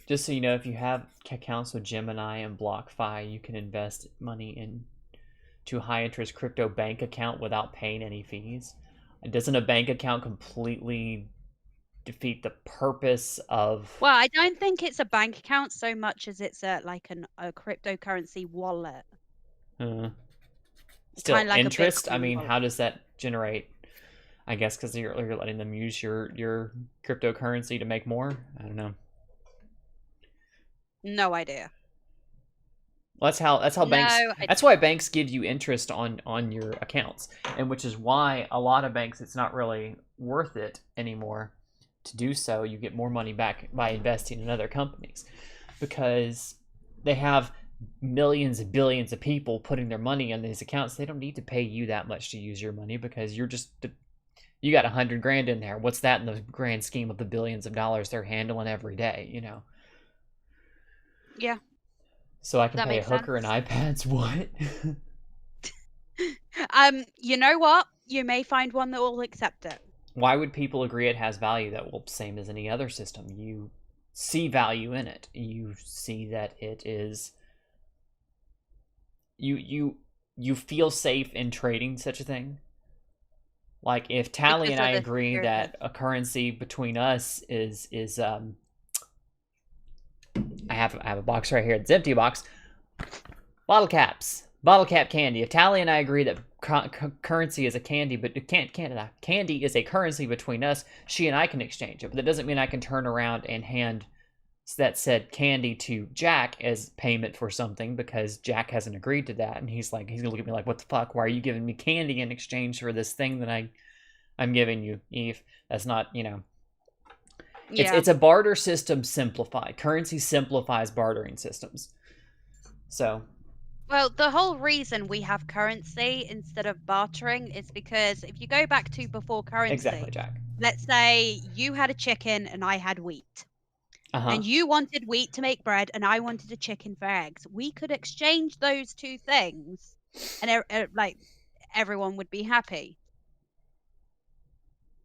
Just so you know, if you have accounts with Gemini and BlockFi, you can invest money into a high-interest crypto bank account without paying any fees. Doesn't a bank account completely defeat the purpose of... Well, I don't think it's a bank account so much as it's a cryptocurrency wallet. Still, like interest? I mean, wallet. how does that generate... I guess because you're letting them use your cryptocurrency to make more? I don't know. No idea. Well, that's how banks. No, that's why banks give you interest on your accounts, and which is why a lot of banks, it's not really worth it anymore to do so. You get more money back by investing in other companies because they have millions and billions of people putting their money on these accounts. They don't need to pay you that much to use your money because you got $100 grand in there. What's that in the grand scheme of the billions of dollars they're handling every day? Yeah. So I can pay a hooker and iPads. What? You know what? You may find one that will accept it. Why would people agree it has value? That will same as any other system. You see value in it. You see that it is. You feel safe in trading such a thing. Like if Tally and I agree that a currency between us is I have a box right here. It's an empty box. Bottle caps. Bottle cap candy. If Tally and I agree that currency is a candy, but candy is a currency between us, she and I can exchange it. But that doesn't mean I can turn around and hand that said candy to Jack as payment for something, because Jack hasn't agreed to that. And he's gonna look at me like, what the fuck? Why are you giving me candy in exchange for this thing that I'm giving you, Eve? That's not, it's a barter system simplified. Currency simplifies bartering systems. So, well, the whole reason we have currency instead of bartering is because if you go back to before currency, exactly, Jack. Let's say you had a chicken and I had wheat. And you wanted wheat to make bread and I wanted a chicken for eggs. We could exchange those two things and everyone would be happy.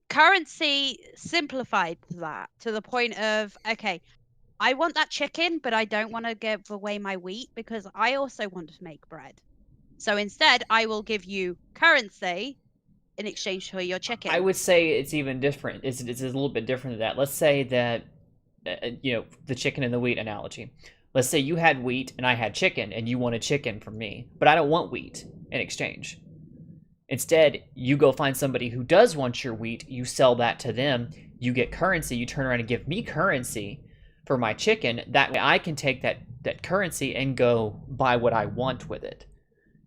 Currency simplified that to the point of, okay, I want that chicken, but I don't want to give away my wheat because I also want to make bread. So instead, I will give you currency in exchange for your chicken. I would say it's even different. It's a little bit different than that. Let's say that, the chicken and the wheat analogy. Let's say you had wheat and I had chicken and you wanted chicken from me, but I don't want wheat in exchange. Instead, you go find somebody who does want your wheat, you sell that to them, you get currency, you turn around and give me currency for my chicken. That way I can take that currency and go buy what I want with it,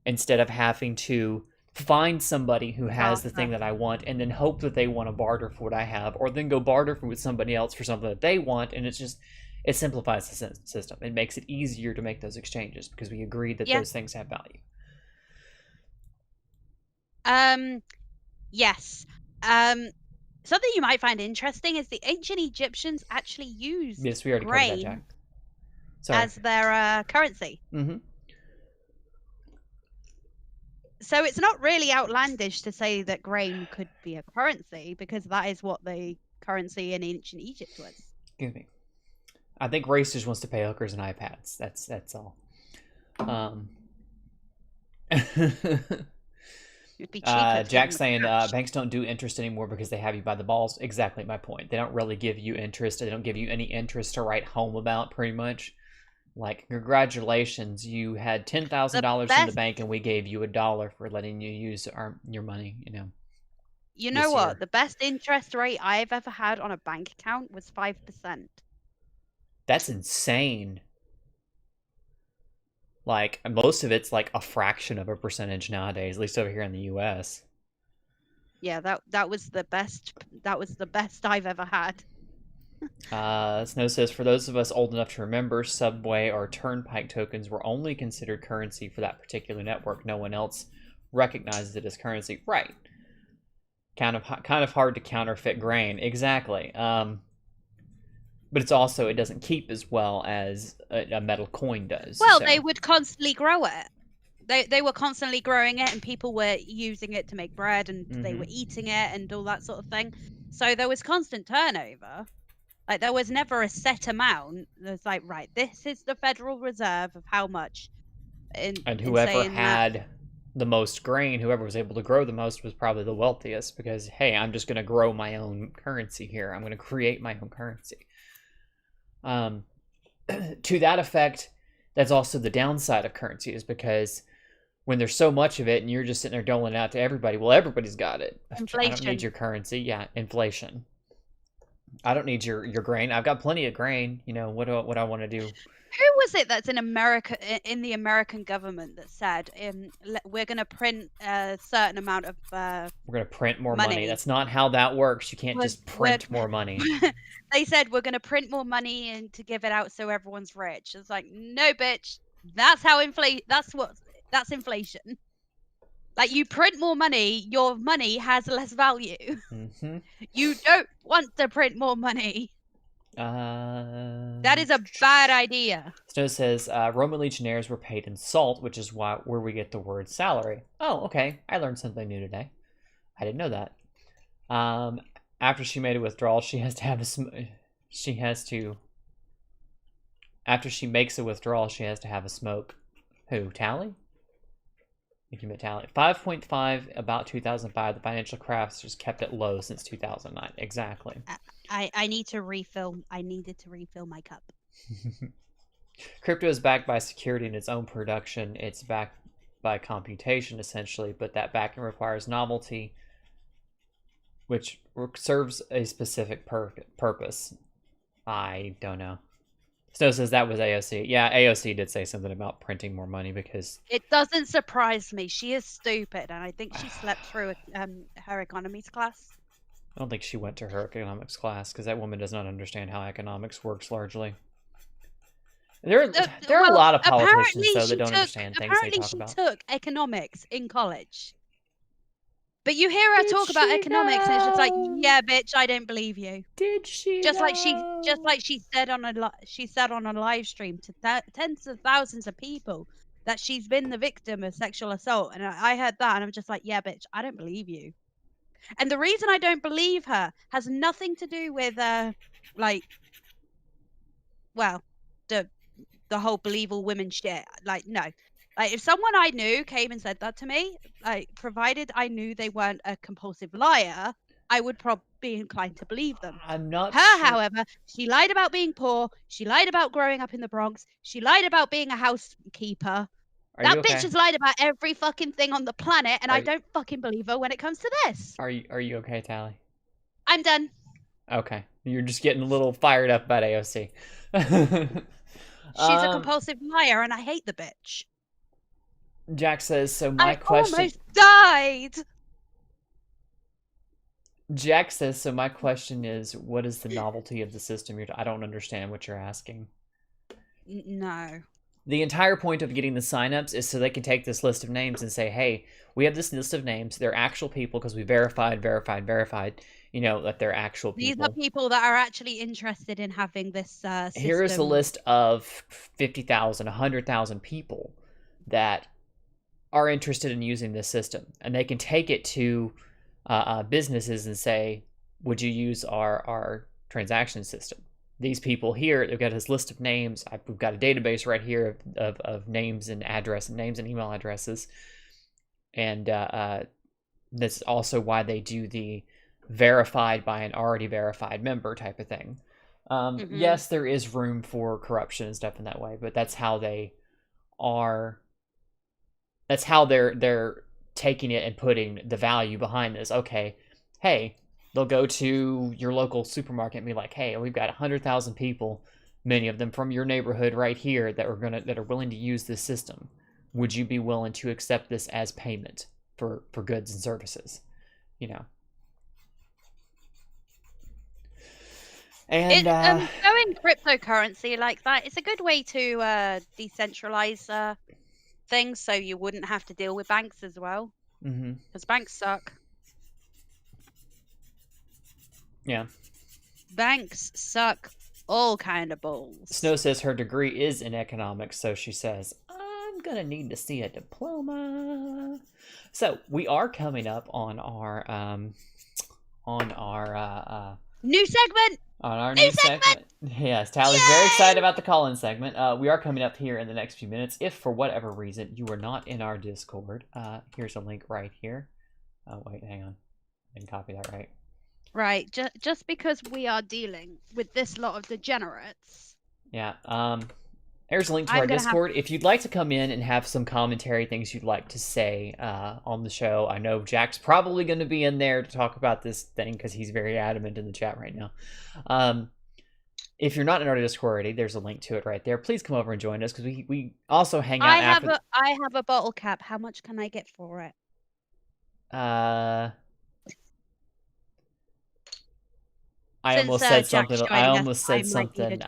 instead of having to find somebody who has the thing that I want and then hope that they want to barter for what I have, or then go barter with somebody else for something that they want. And it simplifies the system. It makes it easier to make those exchanges because we agreed that those things have value. Yes. Something you might find interesting is the ancient Egyptians actually used we already covered that, Jack. as their currency. Mm-hmm. So it's not really outlandish to say that grain could be a currency, because that is what the currency in ancient Egypt was. Excuse me. I think Race just wants to pay hookers and iPads. That's all. It'd be cheaper. Jack's saying banks don't do interest anymore because they have you by the balls. Exactly my point. They don't really give you interest. They don't give you any interest to write home about, pretty much. Like, congratulations, you had $10,000 in the bank and we gave you $1 for letting you use your money, You know what? The best interest rate I've ever had on a bank account was 5%. That's insane. Like, most of it's like a fraction of a percentage nowadays, at least over here in the US. Yeah, that was the best. That was the best I've ever had. Snow says, for those of us old enough to remember, Subway or Turnpike tokens were only considered currency for that particular network. No one else recognizes it as currency. Right. Kind of hard to counterfeit grain. Exactly. But it's also, it doesn't keep as well as a metal coin does. Well, they would constantly grow it. They were constantly growing it, and people were using it to make bread, and they were eating it and all that sort of thing. So there was constant turnover. Like, there was never a set amount. There's like, right, this is the Federal Reserve of how much. And whoever had the most grain, whoever was able to grow the most, was probably the wealthiest, because, hey, I'm just going to grow my own currency here. I'm going to create my own currency. To that effect, that's also the downside of currency, is because when there's so much of it and you're just sitting there doling it out to everybody, well, everybody's got it. Inflation. I don't need your currency. Yeah, inflation. I don't need your grain. I've got plenty of grain. What do I want to do? Who was it that's in America, in the American government, that said, we're going to print a certain amount of we're going to print more money. That's not how that works. You can't just print more money. They said, we're going to print more money and to give it out so everyone's rich. It's like, no, bitch. That's how that's inflation. Like, you print more money, your money has less value. Mm-hmm. You don't want to print more money. That is a bad idea. Snow says Roman legionnaires were paid in salt, which is where we get the word salary. Oh, okay. I learned something new today. I didn't know that. After she made a withdrawal, she has to have after she makes a withdrawal, she has to have a smoke. Who? Tally? I think you meant Tally. 5.5 about 2005. The financial crafts just kept it low since 2009. Exactly. I need to refill. I needed to refill my cup. Crypto is backed by security in its own production. It's backed by computation, essentially, but that backing requires novelty, which serves a specific purpose. I don't know. Snow says that was AOC. Yeah, AOC did say something about printing more money because... It doesn't surprise me. She is stupid, and I think she slept through her economics class. I don't think she went to her economics class because that woman does not understand how economics works largely. There are a lot of politicians, though, that don't understand things they talk about. Apparently she took economics in college. But you hear her talk about economics, and it's just like, yeah, bitch, I don't believe you. Did she? Just like she said on a live stream to tens of thousands of people that she's been the victim of sexual assault, and I heard that, and I'm just like, yeah, bitch, I don't believe you. And the reason I don't believe her has nothing to do with the whole believe all women shit. Like, no. Like, if someone I knew came and said that to me, like, provided I knew they weren't a compulsive liar, I would probably be inclined to believe them. I'm not Her, sure. however, she lied about being poor. She lied about growing up in the Bronx. She lied about being a housekeeper. That bitch has lied about every fucking thing on the planet, and I don't fucking believe her when it comes to this. Are you okay, Tally? I'm done. Okay. You're just getting a little fired up about AOC. She's a compulsive liar, and I hate the bitch. Jack says, so I almost died! Jack says, so my question is, what is the novelty of the system? I don't understand what you're asking. No. The entire point of getting the signups is so they can take this list of names and say, hey, we have this list of names. They're actual people because we verified, you know, that they're actual people. These are people that are actually interested in having this system. Here is a list of 50,000, 100,000 people that are interested in using this system. And they can take it to businesses and say, would you use our transaction system? These people here, they've got this list of names. We've got a database right here of names and names and email addresses. And that's also why they do the verified by an already verified member type of thing. Yes, there is room for corruption and stuff in that way, but that's how they are. That's how they're taking it and putting the value behind this. Okay, hey, they'll go to your local supermarket and be like, hey, we've got 100,000 people, many of them from your neighborhood right here that are willing to use this system. Would you be willing to accept this as payment for goods and services? You know. And going cryptocurrency like that, it's a good way to decentralize things, so you wouldn't have to deal with banks as well. Because banks suck. Yeah. Banks suck all kind of balls. Snow says her degree is in economics, so she says, I'm gonna need to see a diploma. So we are coming up on our new segment. On our new segment. Yes, Tally's very excited about the call-in segment. We are coming up here in the next few minutes. If for whatever reason you are not in our Discord, here's a link right here. Oh wait, hang on. I didn't copy that right. Right, just because we are dealing with this lot of degenerates. Yeah, there's a link to our Discord. If you'd like to come in and have some commentary, things you'd like to say on the show, I know Jack's probably going to be in there to talk about this thing because he's very adamant in the chat right now. If you're not in our Discord already, there's a link to it right there. Please come over and join us because we also hang out after... I have a bottle cap. How much can I get for it? I almost said something. I almost said something.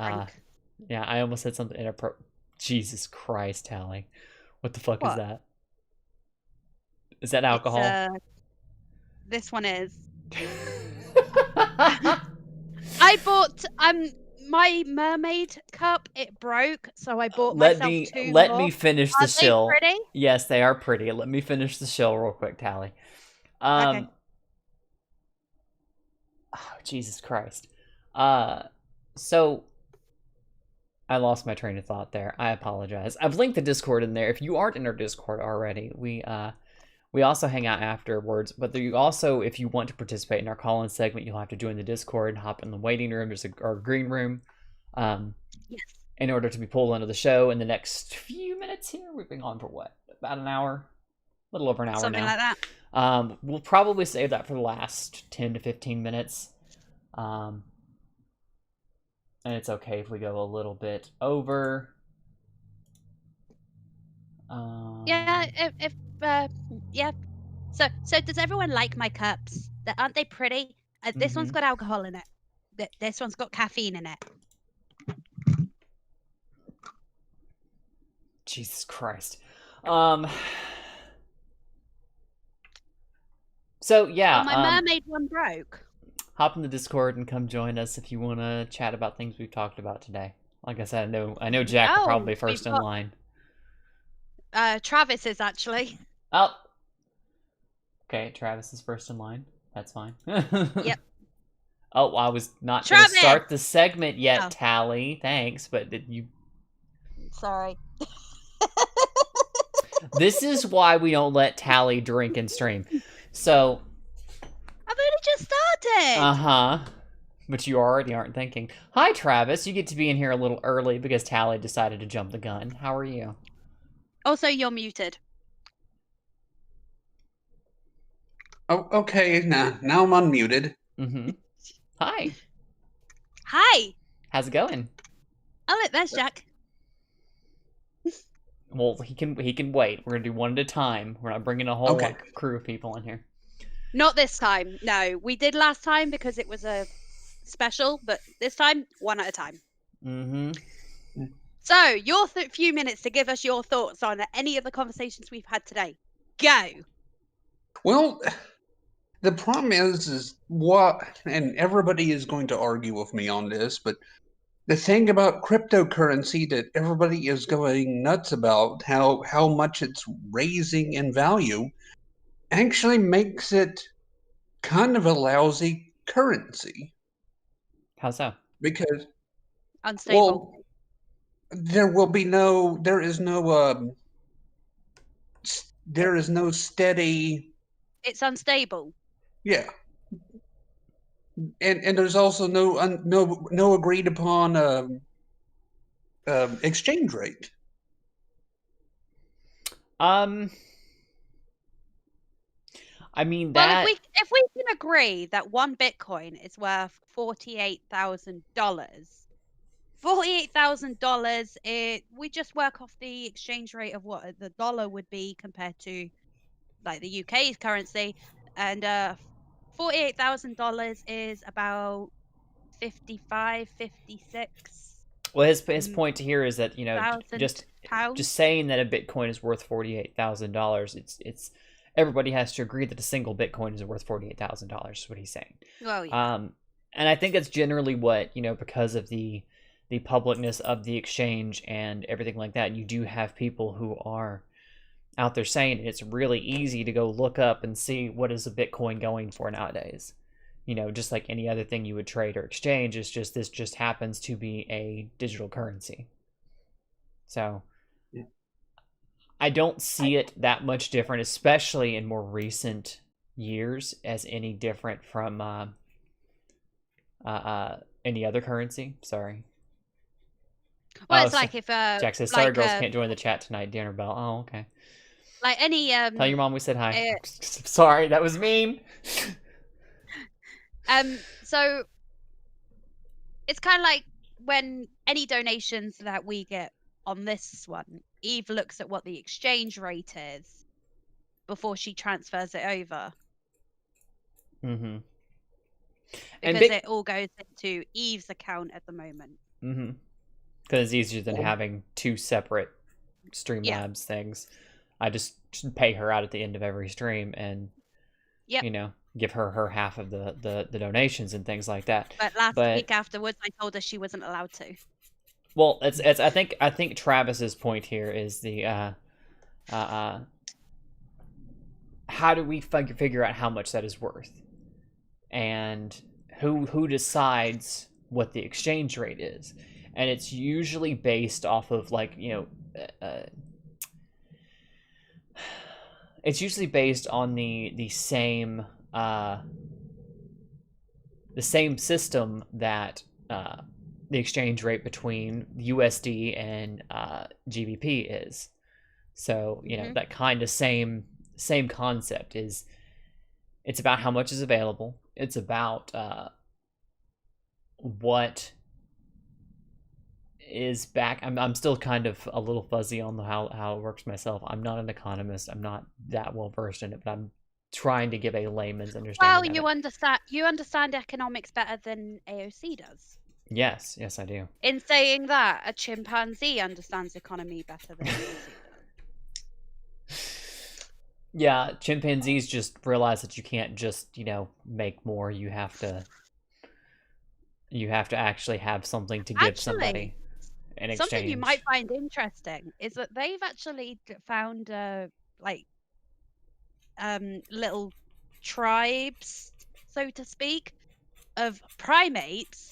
Yeah, I almost said something inappropriate. Jesus Christ, Tally. What the fuck is that? Is that alcohol? This one is. I bought my mermaid cup. It broke, so I bought myself two Let more. me finish the shill. Are they pretty? Yes, they are pretty. Let me finish the shill real quick, Tally. Okay. Oh, Jesus Christ. So I lost my train of thought there. I apologize. I've linked the Discord in there. If you aren't in our Discord already, we also hang out afterwards. But you also, if you want to participate in our call-in segment, you'll have to join the Discord and hop in the waiting room. There's our green room. Yes. in order to be pulled into the show in the next few minutes here. We've been on for what? About an hour? A little over an hour Something now. like that. We'll probably save that for the last 10 to 15 minutes. And it's okay if we go a little bit over. Yeah, yeah. So does everyone like my cups? Aren't they pretty? This one's Mhm. got alcohol in it. This one's got caffeine in it. Jesus Christ. So yeah, Oh, my mermaid one broke. hop in the Discord and come join us if you want to chat about things we've talked about today. Like I said, I know Jack Oh, probably first we've in got- line. Travis is actually. Oh. Okay, Travis is first in line. That's fine. Yep. Oh, I was not going to Travis! start the segment yet, Oh. Tally. Thanks, but did you... Sorry. This is why we don't let Tally drink and stream. So... I've only just started. Uh-huh. But you already aren't thinking. Hi, Travis. You get to be in here a little early because Tally decided to jump the gun. How are you? Also, you're muted. Oh, okay. Now I'm unmuted. Mm-hmm. Hi. Hi. How's it going? Oh, look, there's Jack. Well, he can wait. We're gonna do one at a time. We're not bringing a whole Okay. like, crew of people in here. Not this time. No, we did last time because it was a special, but this time, one at a time. Mm-hmm. So, your few minutes to give us your thoughts on any of the conversations we've had today. Go. Well, the problem is what, and everybody is going to argue with me on this, but the thing about cryptocurrency that everybody is going nuts about, how much it's raising in value, actually makes it kind of a lousy currency. How so? Because, Unstable. well, there is no steady, It's unstable. yeah. And there's also no agreed upon exchange rate. I mean Well, that. if we can agree that one Bitcoin is worth $48,000, we just work off the exchange rate of what the dollar would be compared to like the UK's currency, and $48,000 is about 56. Well, his point here is that Thousand just pounds. saying that a Bitcoin is worth $48,000. It's everybody has to agree that a single Bitcoin is worth $48,000. Is what he's saying. Well, yeah. And I think that's generally what because of the publicness of the exchange and everything like that. You do have people who are out there saying it's really easy to go look up and see what is a Bitcoin going for nowadays. Just like any other thing you would trade or exchange, this just happens to be a digital currency. So yeah. I don't see it that much different, especially in more recent years, as any different from any other currency. Sorry. Well, it's like if Jack says, "Sorry, like, girls can't join the chat tonight." Dinner bell. Oh, okay. like any Tell your mom we said hi. Sorry, that was mean. So it's kind of like when any donations that we get on this one, Eve looks at what the exchange rate is before she transfers it over. Mm-hmm. Because it all goes into Eve's account at the moment. Mm-hmm. Because it's easier than having two separate Streamlabs things. I just pay her out at the end of every stream and give her half of the donations and things like that. But last week afterwards, I told her she wasn't allowed to. Well, it's I think Travis's point here is the how do we figure out how much that is worth, and who decides what the exchange rate is, and it's usually based off of it's usually based on the same system that the exchange rate between USD and GBP is. So, you know, that kind of same concept is, it's about how much is available. It's about what is back. I'm still kind of a little fuzzy on how it works myself. I'm not an economist. I'm not that well versed in it, but I'm trying to give a layman's understanding. Well, you understand economics better than AOC does. Yes, I do. In saying that, a chimpanzee understands economy better than AOC does. Yeah, chimpanzees just realize that you can't just, you know, make more. You have to actually have something to give somebody in exchange. Something you might find interesting is that they've actually found little tribes, so to speak, of primates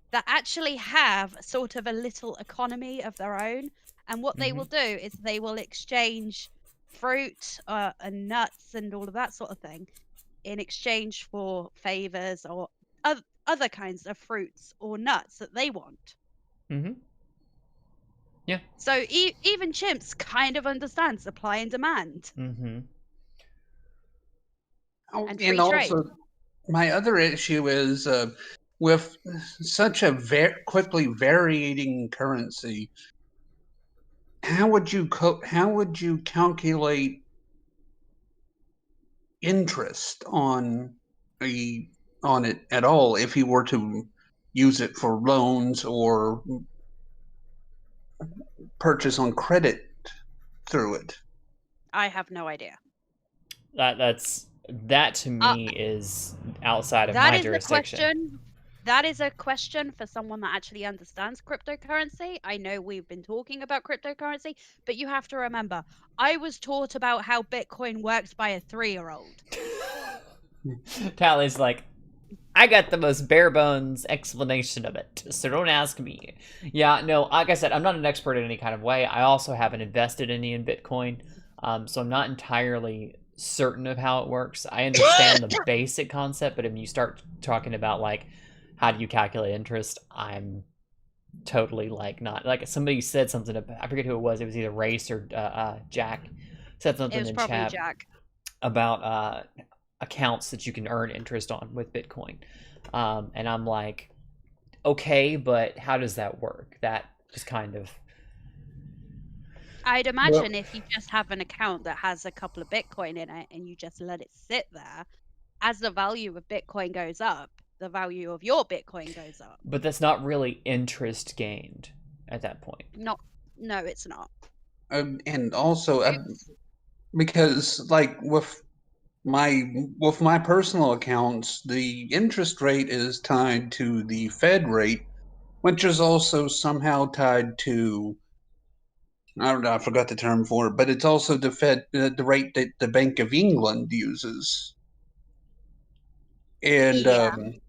that actually have sort of a little economy of their own. And what they will do is they will exchange fruit and nuts and all of that sort of thing in exchange for favors or other kinds of fruits or nuts that they want. Yeah. So even chimps kind of understand supply and demand. And free also, trade. my other issue is with such a quickly varying currency, how would you calculate interest on it at all if you were to use it for loans or purchase on credit through it? I have no idea. That to me is outside of my jurisdiction. That is a question for someone that actually understands cryptocurrency. I know we've been talking about cryptocurrency, but you have to remember, I was taught about how Bitcoin works by a 3-year-old. Tally's like, I got the most bare bones explanation of it, so don't ask me. Yeah, no, like I said, I'm not an expert in any kind of way. I also haven't invested any in Bitcoin, so I'm not entirely certain of how it works. I understand the basic concept, but if you start talking about like how do you calculate interest, I'm totally like not like somebody said something about, I forget who it was either Race or Jack said something in chat Jack. about accounts that you can earn interest on with Bitcoin, and I'm like, okay, but how does that work? That is kind of, I'd imagine if you just have an account that has a couple of Bitcoin in it and you just let it sit there, as the value of Bitcoin goes up, the value of your Bitcoin goes up. But that's not really interest gained at that point. No, it's not. And also, because like with my personal accounts, the interest rate is tied to the Fed rate, which is also somehow tied to, I don't know, I forgot the term for it, but it's also the rate that the Bank of England uses. And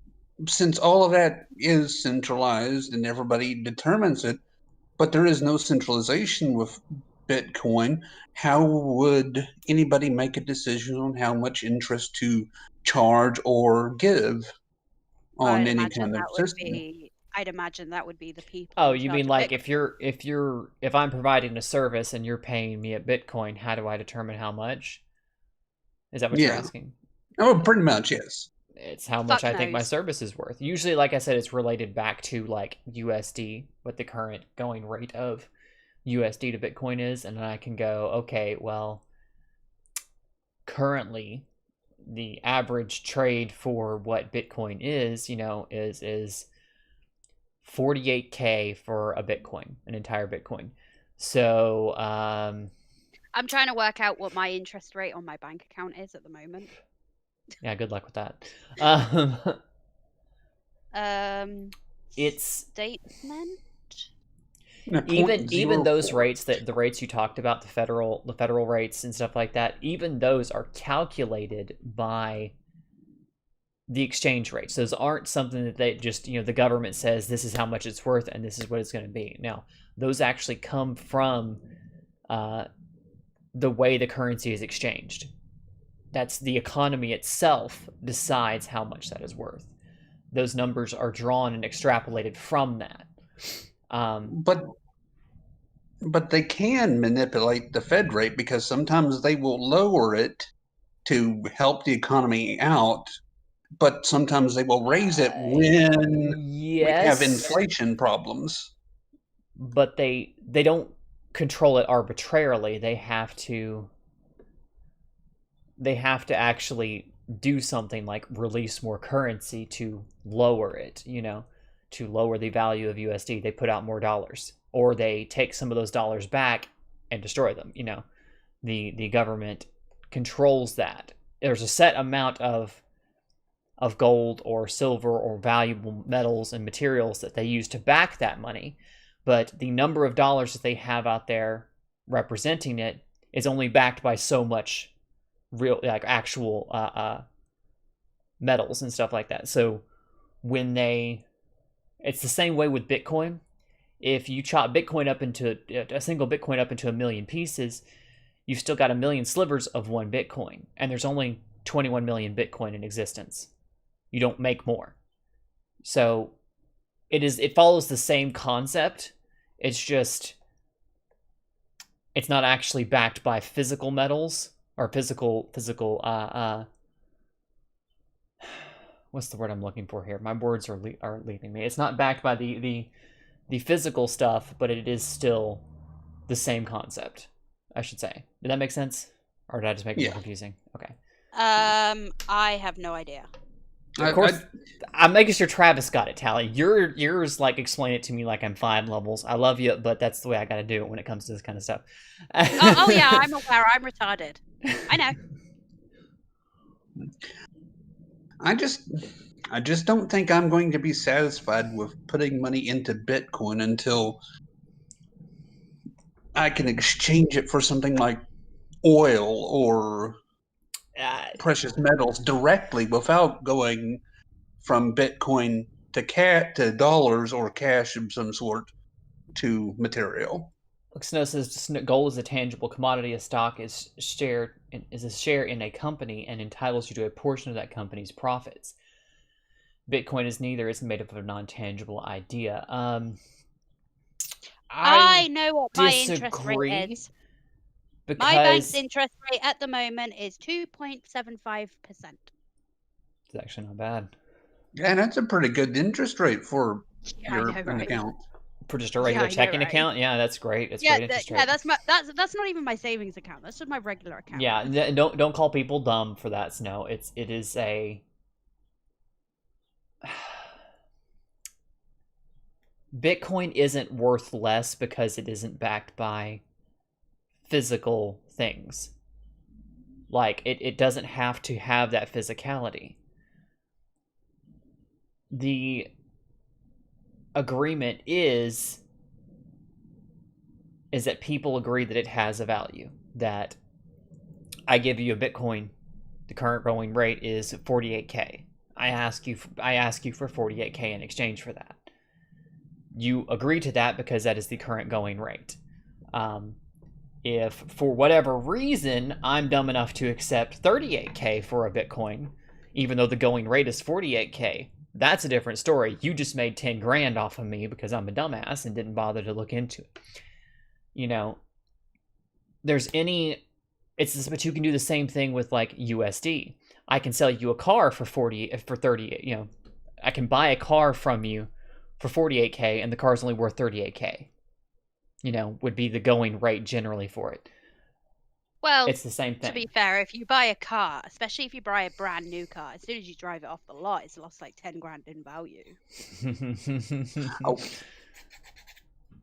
since all of that is centralized and everybody determines it, but there is no centralization with Bitcoin, how would anybody make a decision on how much interest to charge or give on any kind of system? I'd imagine that would be the people. Oh, you mean like if I'm providing a service and you're paying me at Bitcoin, how do I determine how much? Is that what you're asking? Oh, pretty much, yes. It's how much I think my service is worth. Usually, like I said, it's related back to like USD, what the current going rate of USD to Bitcoin is, and then I can go, okay, well, currently the average trade for what Bitcoin is, you know, is 48K for a Bitcoin, an entire Bitcoin. So I'm trying to work out what my interest rate on my bank account is at the moment. Yeah, good luck with that. It's statement. Even those rates, that the rates you talked about, the federal rates and stuff like that, even those are calculated by the exchange rates. Those aren't something that they just, you know, the government says this is how much it's worth and this is what it's going to be. No, those actually come from the way the currency is exchanged. That's the economy itself decides how much that is worth. those numbers are drawn and extrapolated from that. But they can manipulate the Fed rate because sometimes they will lower it to help the economy out, but sometimes they will raise it when we have Yes, inflation problems. but they don't control it arbitrarily. They have to actually do something like release more currency to lower it, to lower the value of USD. They put out more dollars, or they take some of those dollars back and destroy them. The government controls that. There's a set amount of gold or silver or valuable metals and materials that they use to back that money, but the number of dollars that they have out there representing it is only backed by so much real, like, actual metals and stuff like that. So it's the same way with Bitcoin. If you chop Bitcoin up into a single Bitcoin up into 1 million pieces, you've still got 1 million slivers of one Bitcoin, and there's only 21 million Bitcoin in existence. You don't make more. So it follows the same concept. It's just, it's not actually backed by physical metals or physical what's the word I'm looking for here? My words are leaving me. It's not backed by the physical stuff, but it is still the same concept, I should say. Did that make sense? Or did I just make it more confusing? Okay. I have no idea. Of course, I'm making sure Travis got it, Tally. Yours, like, explain it to me like I'm 5 levels. I love you, but that's the way I gotta do it when it comes to this kind of stuff. oh yeah, I'm aware. I'm retarded. I know. I just don't think I'm going to be satisfied with putting money into Bitcoin until I can exchange it for something like oil or precious metals directly without going from Bitcoin to dollars or cash of some sort to material. Snow says gold is a tangible commodity. A stock is a share in a company and entitles you to a portion of that company's profits. Bitcoin is neither. It's made up of a non-tangible idea. I know what my interest rate is. Because my bank's interest rate at the moment is 2.75%. It's actually not bad. Yeah, that's a pretty good interest rate for your account. For just a regular checking account? Yeah, that's great. It's great interest rate. Yeah, that's not even my savings account. That's just my regular account. Yeah, don't call people dumb for that, Snow. It is a Bitcoin isn't worth less because it isn't backed by physical things. Like, it doesn't have to have that physicality. The agreement is that people agree that it has a value. That I give you a Bitcoin, the current going rate is 48K. I ask you for 48K in exchange for that. You agree to that because that is the current going rate. If for whatever reason I'm dumb enough to accept 38K for a Bitcoin, even though the going rate is 48K, that's a different story. You just made 10 grand off of me because I'm a dumbass and didn't bother to look into it. But you can do the same thing with, like, USD. I can sell you a car for 30, I can buy a car from you for 48K and the car's only worth 38K. Would be the going rate generally for it. Well, it's the same thing. To be fair, if you buy a car, especially if you buy a brand new car, as soon as you drive it off the lot, it's lost like 10 grand in value.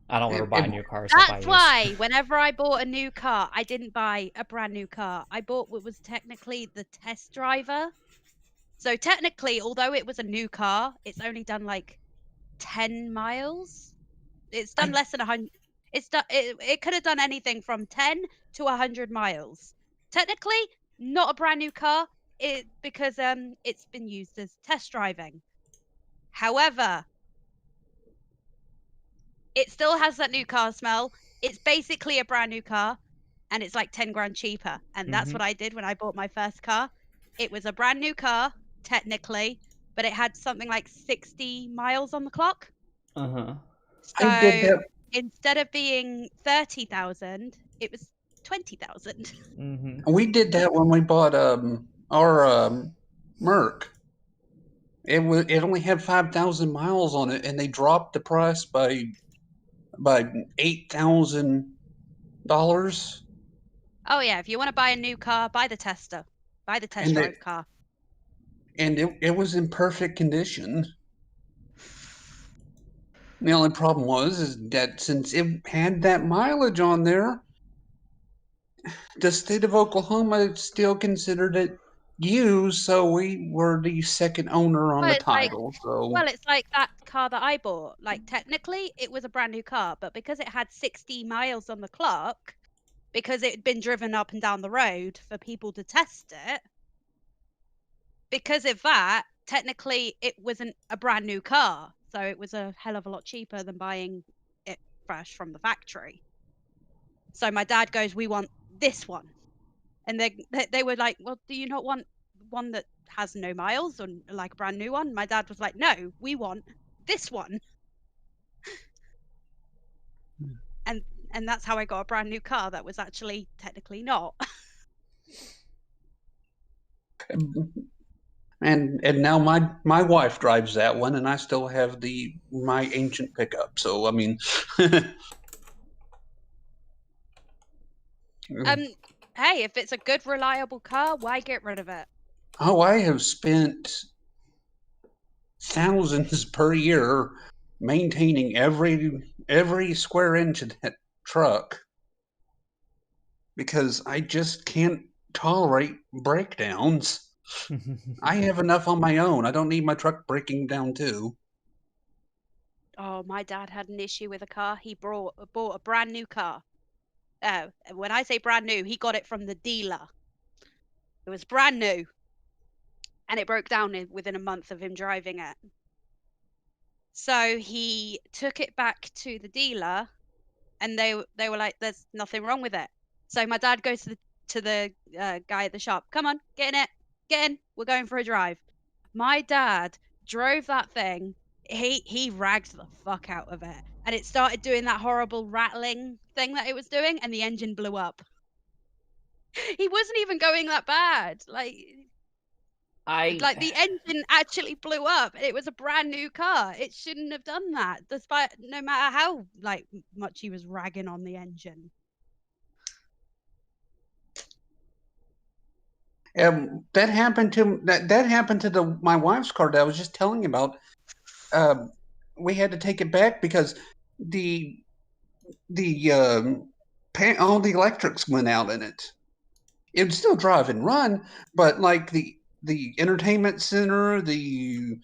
I don't ever buy a new car. That's why whenever I bought a new car, I didn't buy a brand new car. I bought what was technically the test driver. So technically, although it was a new car, it's only done like 10 miles. It's done less than 100. It could have done anything from 10 to 100 miles. Technically, not a brand new car, because it's been used as test driving. However, it still has that new car smell. It's basically a brand new car, and it's like 10 grand cheaper. And that's what I did when I bought my first car. It was a brand new car, technically, but it had something like 60 miles on the clock. Uh-huh. So I did that. instead of being 30,000, it was 20,000. Mm-hmm. We did that when we bought our Merc. It only had 5,000 miles on it, and they dropped the price by $8,000. Oh yeah, if you want to buy a new car, buy the Tester. Buy the test And drive car. And it was in perfect condition. The only problem is that since it had that mileage on there, the state of Oklahoma still considered it used, so we were the second owner on Well, the it's like title. So Well, it's like that car that I bought. Like technically, it was a brand new car, but because it had 60 miles on the clock, because it had been driven up and down the road for people to test it, because of that, technically it wasn't a brand new car. So it was a hell of a lot cheaper than buying it fresh from the factory. So my dad goes, "We want this one." And they were like, "Well, do you not want one that has no miles or like a brand new one?" My dad was like, "No, we want this one." And that's how I got a brand new car that was actually technically not. and now my wife drives that one, and I still have my ancient pickup. So I mean, Hey, if it's a good, reliable car, why get rid of it? oh, I have spent thousands per year maintaining every square inch of that truck because I just can't tolerate breakdowns. I have enough on my own. I don't need my truck breaking down too. Oh, my dad had an issue with a car. He bought a brand new car. When I say brand new, he got it from the dealer. It was brand new, and it broke down within a month of him driving it. So he took it back to the dealer, and they were like, "There's nothing wrong with it." So my dad goes to the guy at the shop. "Come on, get in it. Get in. We're going for a drive." My dad drove that thing. He ragged the fuck out of it, and it started doing that horrible rattling thing that it was doing, and the engine blew up. He wasn't even going that bad. Like the engine actually blew up. It was a brand new car. It shouldn't have done that, despite no matter how much he was ragging on the engine. That happened to my wife's car that I was just telling you about. We had to take it back because all the electrics went out in it. It would still drive and run, but like the entertainment center, the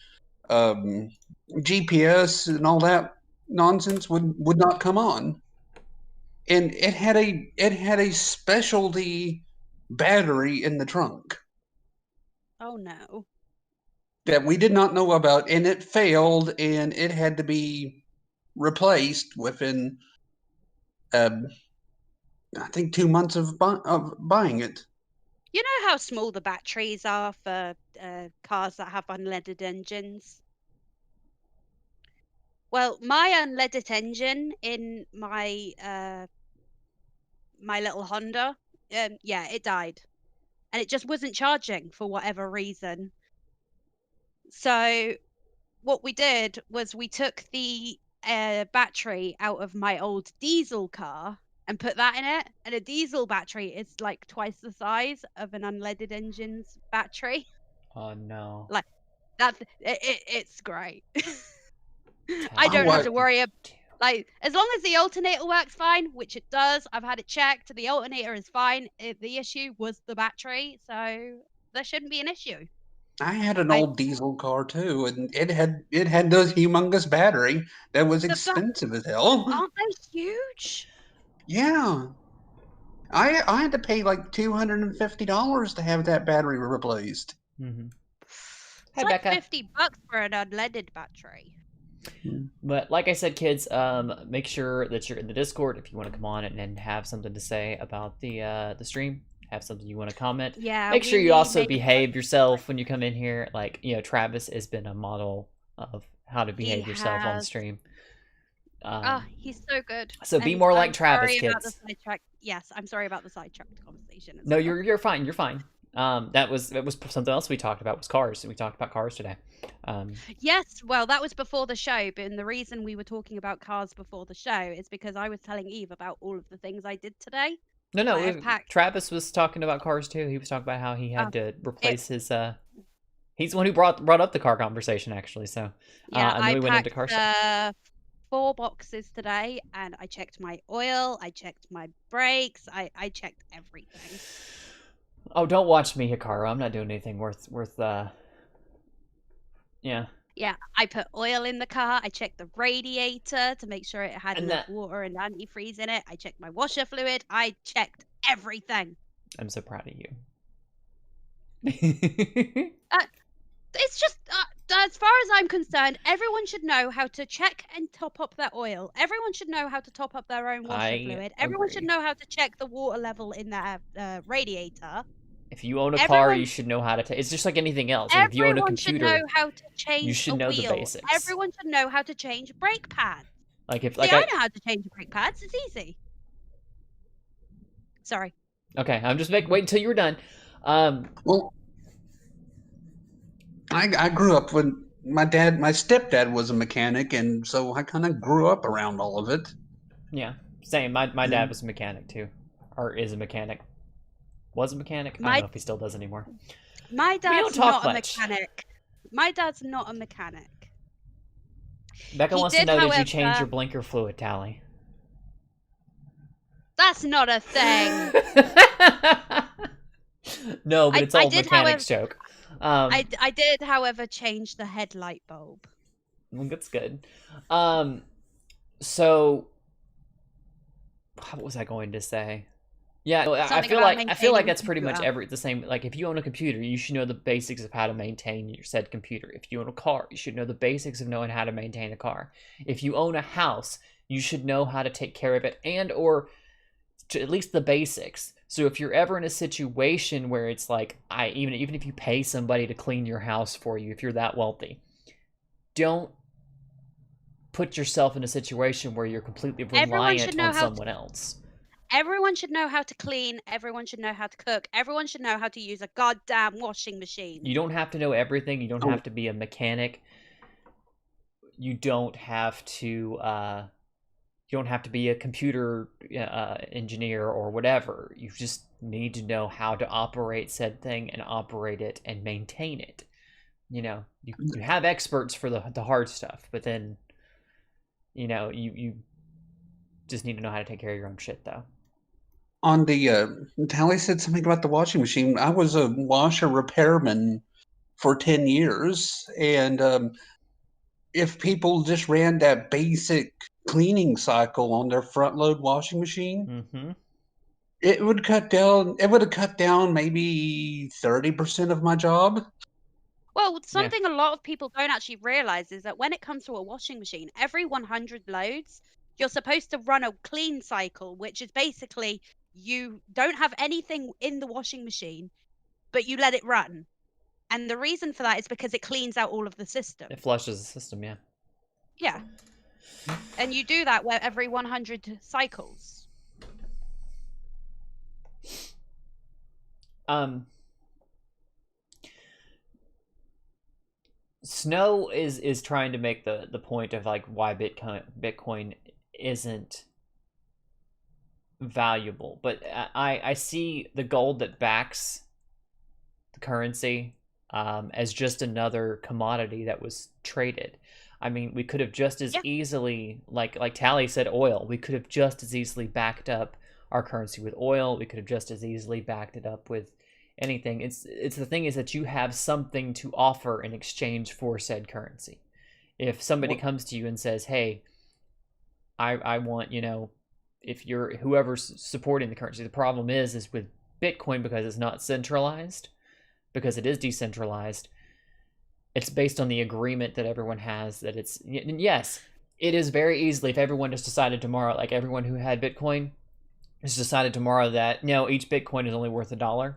GPS and all that nonsense would not come on. And it had a specialty battery in the trunk Oh no. that we did not know about, and it failed, and it had to be replaced within I think 2 months of buying it. You know how small the batteries are for cars that have unleaded engines? Well, my unleaded engine in my my little Honda, yeah, it died. And it just wasn't charging for whatever reason. So what we did was we took the battery out of my old diesel car and put that in it. And a diesel battery is like twice the size of an unleaded engine's battery. Oh no. Like it's great. I don't have to worry like as long as the alternator works fine, which it does. I've had it checked. The alternator is fine. The issue was the battery, so there shouldn't be an issue. I had an old diesel car too, and it had this humongous battery that was expensive as hell. Aren't they huge? Yeah, I had to pay like $250 to have that battery replaced. Mm-hmm. It's Hi, like Becca. $50 for an unleaded battery. But like I said, kids, make sure that you're in the Discord if you want to come on and have something to say about the stream. have something you want to comment, Yeah. make sure we you also made a behave post, yourself when you come in here. Like, you know, Travis has been a model of how to He behave yourself on has. stream. He's so good. So be And more like I'm Travis, sorry about the kids. sidetrack. Yes, I'm sorry about the sidetracked conversation. As No, well. you're fine. You're fine. That was something else we talked about was cars. We talked about cars today. Yes, well, that was before the show, but the reason we were talking about cars before the show is because I was telling Eve about all of the things I did today. No, Like, I've packed. Travis was talking about cars too. He was talking about how he had to replace it- his. He's the one who brought up the car conversation actually. So Yeah, and then I we went into car stuff. packed 4 boxes today, and I checked my oil, I checked my brakes, I checked everything. Oh, don't watch me, Hikaru. I'm not doing anything worth. Yeah. Yeah, I put oil in the car. I checked the radiator to make sure it had And enough that- water and antifreeze in it. I checked my washer fluid. I checked everything. I'm so proud of you. It's just, as far as I'm concerned, everyone should know how to check and top up their oil. Everyone should know how to top up their own washer I fluid. Everyone should agree. know how to check the water level in their If radiator. you own a car, Everyone- you should know how to. It's just like anything else. Like if you own a Everyone should computer, know how to change you should a know the wheel. basics. Everyone should know how to change brake pads. like if See, like I know how to change brake pads. It's easy. Sorry. okay, I'm just wait until you were done. Well, I grew up when my stepdad was a mechanic, and so I kind of grew up around all of it. Yeah, same. My dad was a mechanic too, or is a mechanic. Was a mechanic. I My- don't know if he still does anymore. My don't dad's talk not much. a mechanic. My dad's not a mechanic. Becca He wants to did, know: did you change however- your blinker fluid, Tally? That's not a thing. No, but I- it's I all did, mechanic's joke. I did, however, change the headlight bulb. Well, that's good. So what was I going to say? Yeah, I Something feel about like maintaining that's the pretty much computer. the same. Like if you own a computer, you should know the basics of how to maintain your said computer. If you own a car, you should know the basics of knowing how to maintain a car. If you own a house, you should know how to take care of it and or to at least the basics. So if you're ever in a situation where it's like even if you pay somebody to clean your house for you, if you're that wealthy, don't put yourself in a situation where you're completely Everyone should reliant know on how someone else. Everyone should know how to clean. Everyone should know how to cook. Everyone should know how to use a goddamn washing machine. You don't have to know everything. You don't Oh. have to be a mechanic. You don't have to. You don't have to be a computer engineer or whatever. You just need to know how to operate said thing and operate it and maintain it. You know, you have experts for the hard stuff, but then, you know, you just need to know how to take care of your own shit, though. On the Tally said something about the washing machine. I was a washer repairman for 10 years, and if people just ran that basic cleaning cycle on their front load washing machine, Mm-hmm. it would have cut down maybe 30% of my job. Well, something a lot of people don't actually realize is that when it comes to a washing machine, every 100 loads, you're supposed to run a clean cycle, which is basically you don't have anything in the washing machine, but you let it run. And the reason for that is because it cleans out all of the system. It flushes the system, yeah. Yeah. And you do that where every 100 cycles. Snow is trying to make the point of like why Bitcoin isn't valuable, but I see the gold that backs the currency as just another commodity that was traded. I mean, we could have just as easily, like Tally said, oil. We could have just as easily backed up our currency with oil. We could have just as easily backed it up with anything. It's the thing is that you have something to offer in exchange for said currency. If somebody comes to you and says, "Hey, I want, you know," if you're whoever's supporting the currency, the problem is with Bitcoin, because it's not centralized, because it is decentralized. It's based on the agreement that everyone has that it's, yes, it is very easily, if everyone just decided tomorrow, like everyone who had Bitcoin, it's decided tomorrow that no, each Bitcoin is only worth $1,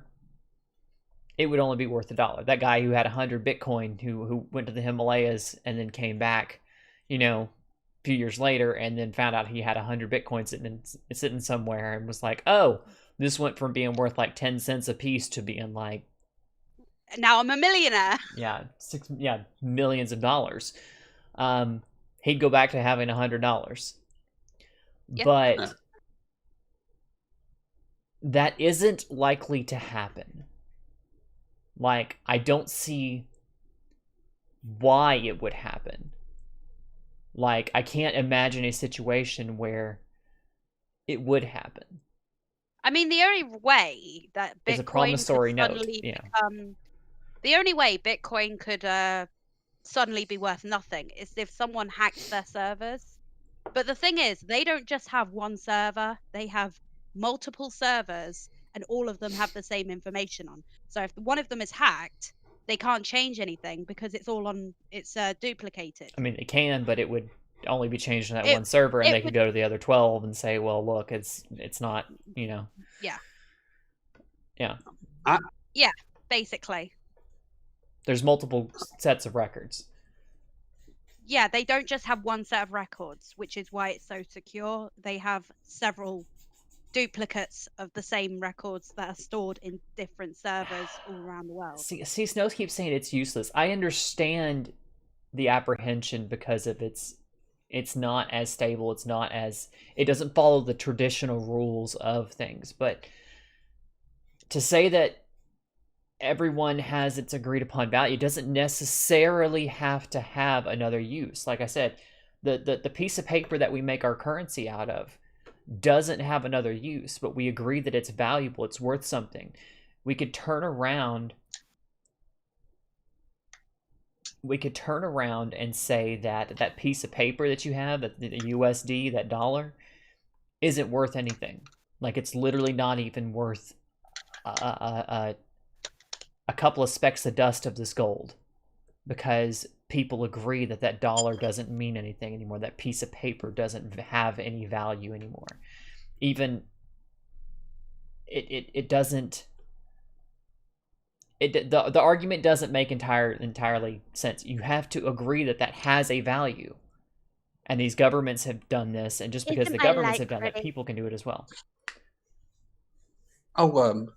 it would only be worth $1. That guy who had 100 Bitcoin who went to the Himalayas and then came back, a few years later and then found out he had 100 Bitcoin sitting somewhere and was like, oh, this went from being worth like 10 cents a piece to being like, now I'm a millionaire. millions of dollars. He'd go back to having $100. Yeah. But that isn't likely to happen. Like, I don't see why it would happen. Like, I can't imagine a situation where it would happen. I mean, the only way that It's a Bitcoin promissory could note. suddenly Yeah. the only way Bitcoin could suddenly be worth nothing is if someone hacked their servers. But the thing is, they don't just have one server; they have multiple servers, and all of them have the same information on. So if one of them is hacked, they can't change anything because it's all on. It's duplicated. I mean, it can, but it would only be changed on that It- one server, and it they could would- go to the other 12 and say, well, look, it's not, Yeah. Basically. There's multiple sets of records. Yeah, they don't just have one set of records, which is why it's so secure. They have several duplicates of the same records that are stored in different servers all around the world. See, Snow keeps saying it's useless. I understand the apprehension because of it's not as stable. It doesn't follow the traditional rules of things. But to say that everyone has its agreed upon value doesn't necessarily have to have another use. Like I said, the piece of paper that we make our currency out of doesn't have another use, but we agree that it's valuable, it's worth something. We could turn around and say that that piece of paper that you have, that the USD, that dollar, isn't worth anything. Like, it's literally not even worth a couple of specks of dust of this gold, because people agree that that dollar doesn't mean anything anymore. That piece of paper doesn't have any value anymore. Even it doesn't. The argument doesn't make entirely sense. You have to agree that that has a value, and these governments have done this. And just because Isn't the my governments have light done it, pretty? people can do it as well. Oh,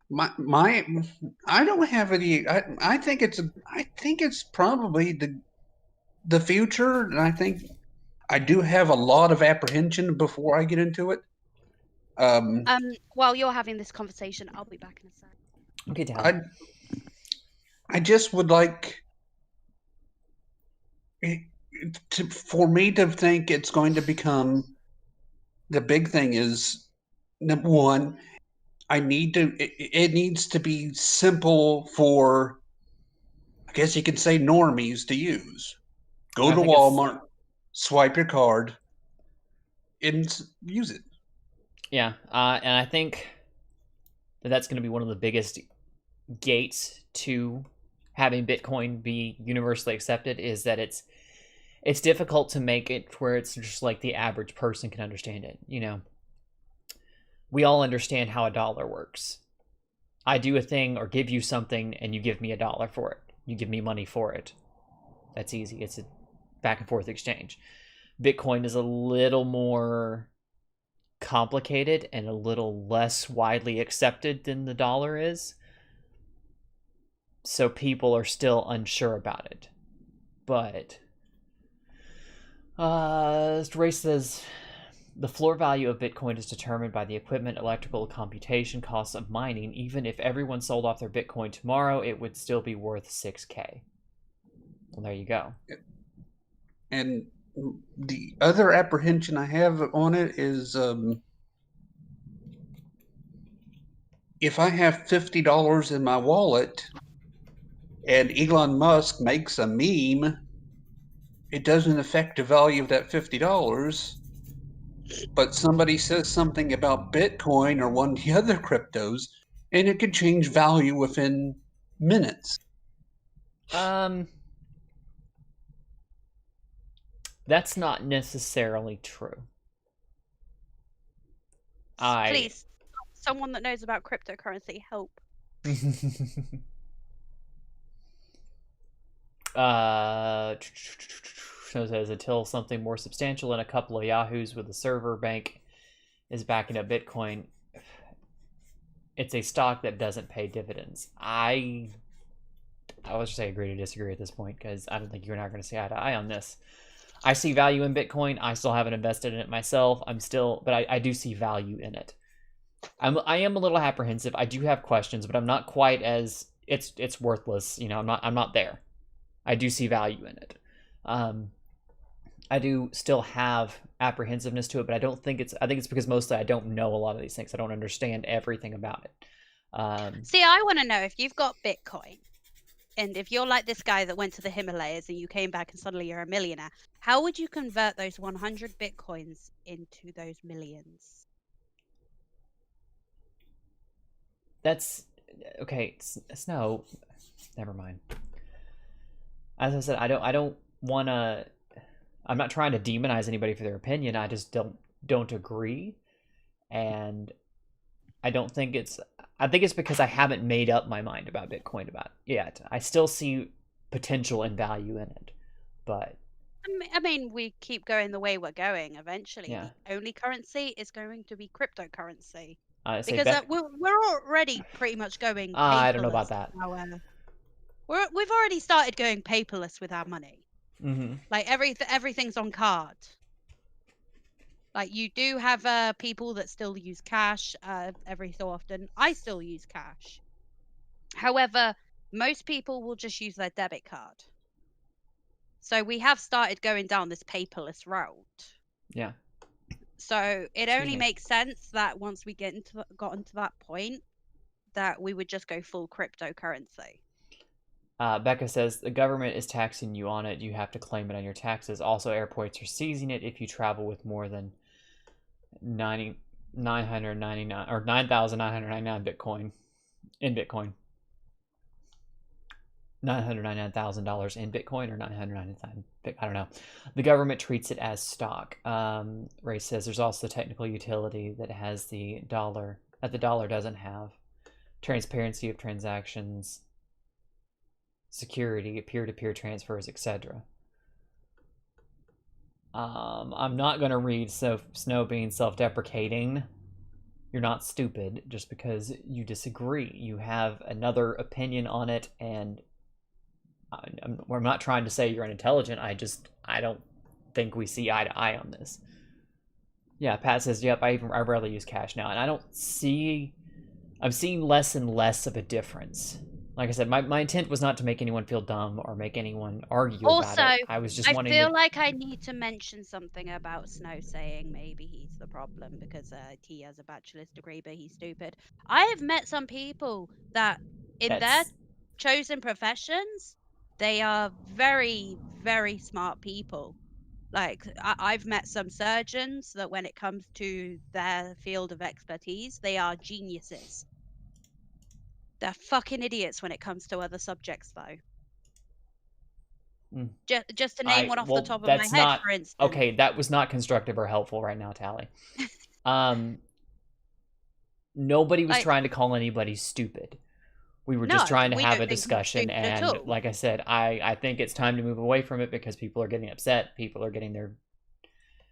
my I don't have any. I think it's probably the future, and I think I do have a lot of apprehension before I get into it. While you're having this conversation, I'll be back in a sec. Okay, Tally. I just would like for me to think it's going to become, the big thing is, number one, it needs to be simple for, I guess you could say, normies to use. Go I to think it's- Walmart, swipe your card, and use it. Yeah, and I think that that's going to be one of the biggest gates to having Bitcoin be universally accepted, is that it's difficult to make it where it's just like the average person can understand it. We all understand how a dollar works. I do a thing or give you something and you give me $1 for it. You give me money for it. That's easy. It's a back and forth exchange. Bitcoin is a little more complicated and a little less widely accepted than the dollar is. So people are still unsure about it. But Ray says the floor value of Bitcoin is determined by the equipment, electrical, computation costs of mining. Even if everyone sold off their Bitcoin tomorrow, it would still be worth 6K. Well, there you go. And the other apprehension I have on it is, if I have $50 in my wallet and Elon Musk makes a meme, it doesn't affect the value of that $50. But somebody says something about Bitcoin or one of the other cryptos, and it could change value within minutes. That's not necessarily true. Please, someone that knows about cryptocurrency, help. So it says until something more substantial and a couple of yahoos with a server bank is backing up Bitcoin, it's a stock that doesn't pay dividends. I would just say agree to disagree at this point, because I don't think you and I are going to see eye to eye on this. I see value in Bitcoin. I still haven't invested in it myself. But I do see value in it. I am a little apprehensive. I do have questions, but I'm not quite as it's worthless. You know, I'm not there. I do see value in it. I do still have apprehensiveness to it, but I think it's because mostly I don't know a lot of these things. I don't understand everything about it. See, I want to know if you've got Bitcoin, and if you're like this guy that went to the Himalayas and you came back and suddenly you're a millionaire, how would you convert those 100 Bitcoins into those millions? That's okay. Snow, never mind. As I said, I don't want to. I'm not trying to demonize anybody for their opinion. I just don't agree, and I don't think it's. I think it's because I haven't made up my mind about Bitcoin yet. I still see potential and value in it, but I mean, we keep going the way we're going. Eventually, yeah. The only currency is going to be cryptocurrency, Because we're already pretty much going. I don't know about that. We've already started going paperless with our money. Mm-hmm. Like everything's on card. Like you do have people that still use cash every so often. I still use cash. However, most people will just use their debit card. So we have started going down this paperless route. Yeah. So it only makes sense that once we got into that point, that we would just go full cryptocurrency. Becca says the government is taxing you on it. You have to claim it on your taxes. Also, airports are seizing it if you travel with more than 999 or 9,999 Bitcoin in Bitcoin. $999,000 in Bitcoin or 999. I don't know. The government treats it as stock. Ray says there's also technical utility that has the dollar doesn't have. Transparency of transactions, security, peer-to-peer transfers, etc. I'm not going to read Snow being self-deprecating. You're not stupid just because you disagree. You have another opinion on it, and I'm not trying to say you're unintelligent. I don't think we see eye to eye on this. Yeah, Pat says, yep, I rarely use cash now, and I'm seeing less and less of a difference. Like I said, my intent was not to make anyone feel dumb or make anyone argue about it. I was just wanting to... I feel like I need to mention something about Snow saying maybe he's the problem because he has a bachelor's degree, but he's stupid. I have met some people that in their chosen professions, they are very, very smart people. Like, I've met some surgeons that when it comes to their field of expertise, they are geniuses. They're fucking idiots when it comes to other subjects, though. Just to name one off the top of my head, for instance. Okay, that was not constructive or helpful right now, Tally. Nobody was trying to call anybody stupid. We were just trying to have a discussion, and like I said, I think it's time to move away from it because people are getting upset. People are getting their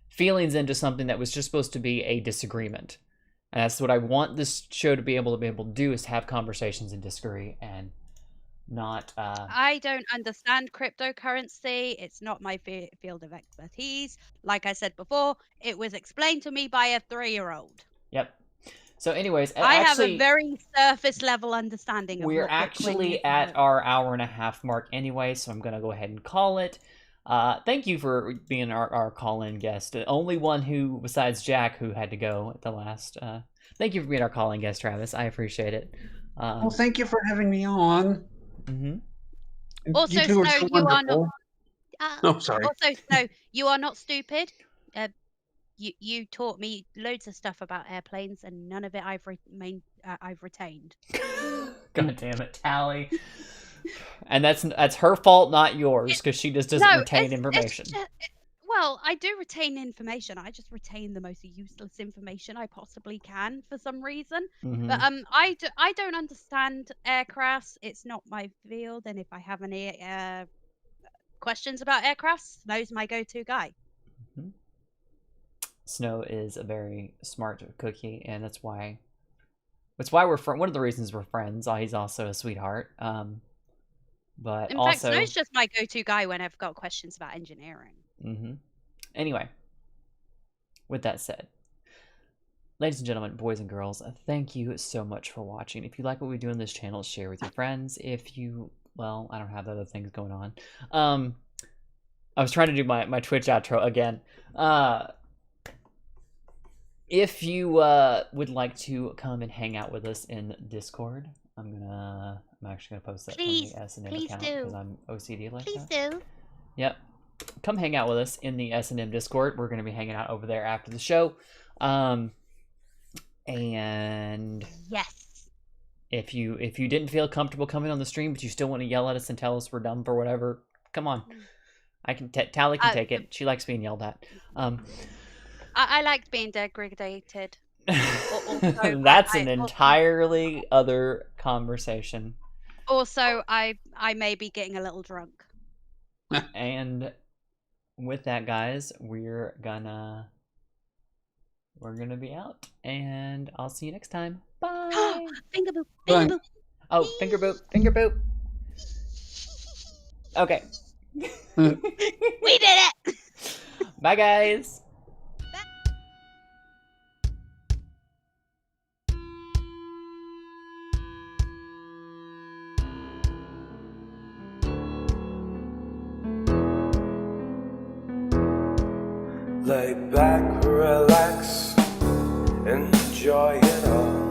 feelings into something that was just supposed to be a disagreement. And that's what I want this show to be able to do, is have conversations and disagree, and not... I don't understand cryptocurrency. It's not my field of expertise. Like I said before, it was explained to me by a 3-year-old. Yep. So anyways... I have a very surface level understanding of we're actually at our hour-and-a-half mark anyway, so I'm going to go ahead and call it. Thank you for being our call-in guest. The only one who, besides Jack, who had to go at the last. Thank you for being our call-in guest, Travis. I appreciate it. Well, thank you for having me on. Mm-hmm. Also, you two are so wonderful. Sorry. Also, Snow, you are not stupid. You taught me loads of stuff about airplanes, and none of it I've retained. God damn it, Tally. And that's her fault, not yours, because she just doesn't retain information. Well, I do retain information. I just retain the most useless information I possibly can for some reason. Mhm. But I don't understand aircrafts. It's not my field, and if I have any questions about aircrafts, Snow's my go-to guy. Snow is a very smart cookie, and that's why we're one of the reasons we're friends. He's also a sweetheart. But In also, fact, Snow's just my go-to guy when I've got questions about engineering. Anyway, with that said, ladies and gentlemen, boys and girls, thank you so much for watching. If you like what we do on this channel, share with your friends. If you, well, I don't have other things going on. I was trying to do my Twitch outro again. If you would like to come and hang out with us in Discord, I'm actually gonna post that on the S&M account because I'm OCD like that. Please do. Yep. Come hang out with us in the S&M Discord. We're gonna be hanging out over there after the show. And yes, if you didn't feel comfortable coming on the stream, but you still want to yell at us and tell us we're dumb for whatever, come on. I can Tally can take it. She likes being yelled at. I liked being degraded. That's an entirely other conversation. Also, I may be getting a little drunk. And with that, guys, we're gonna be out, and I'll see you next time. Bye. Finger boop. Bye. Finger boop. Oh, finger boop. Finger boop. Okay. We did it. Bye, guys. Lay back, relax, enjoy it all.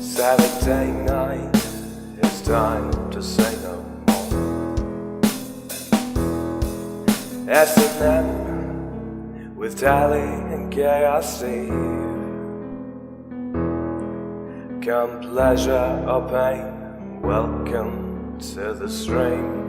Saturday night, it's time to say no more. S&M with Tally and KRC. Come pleasure or pain, welcome to the stream.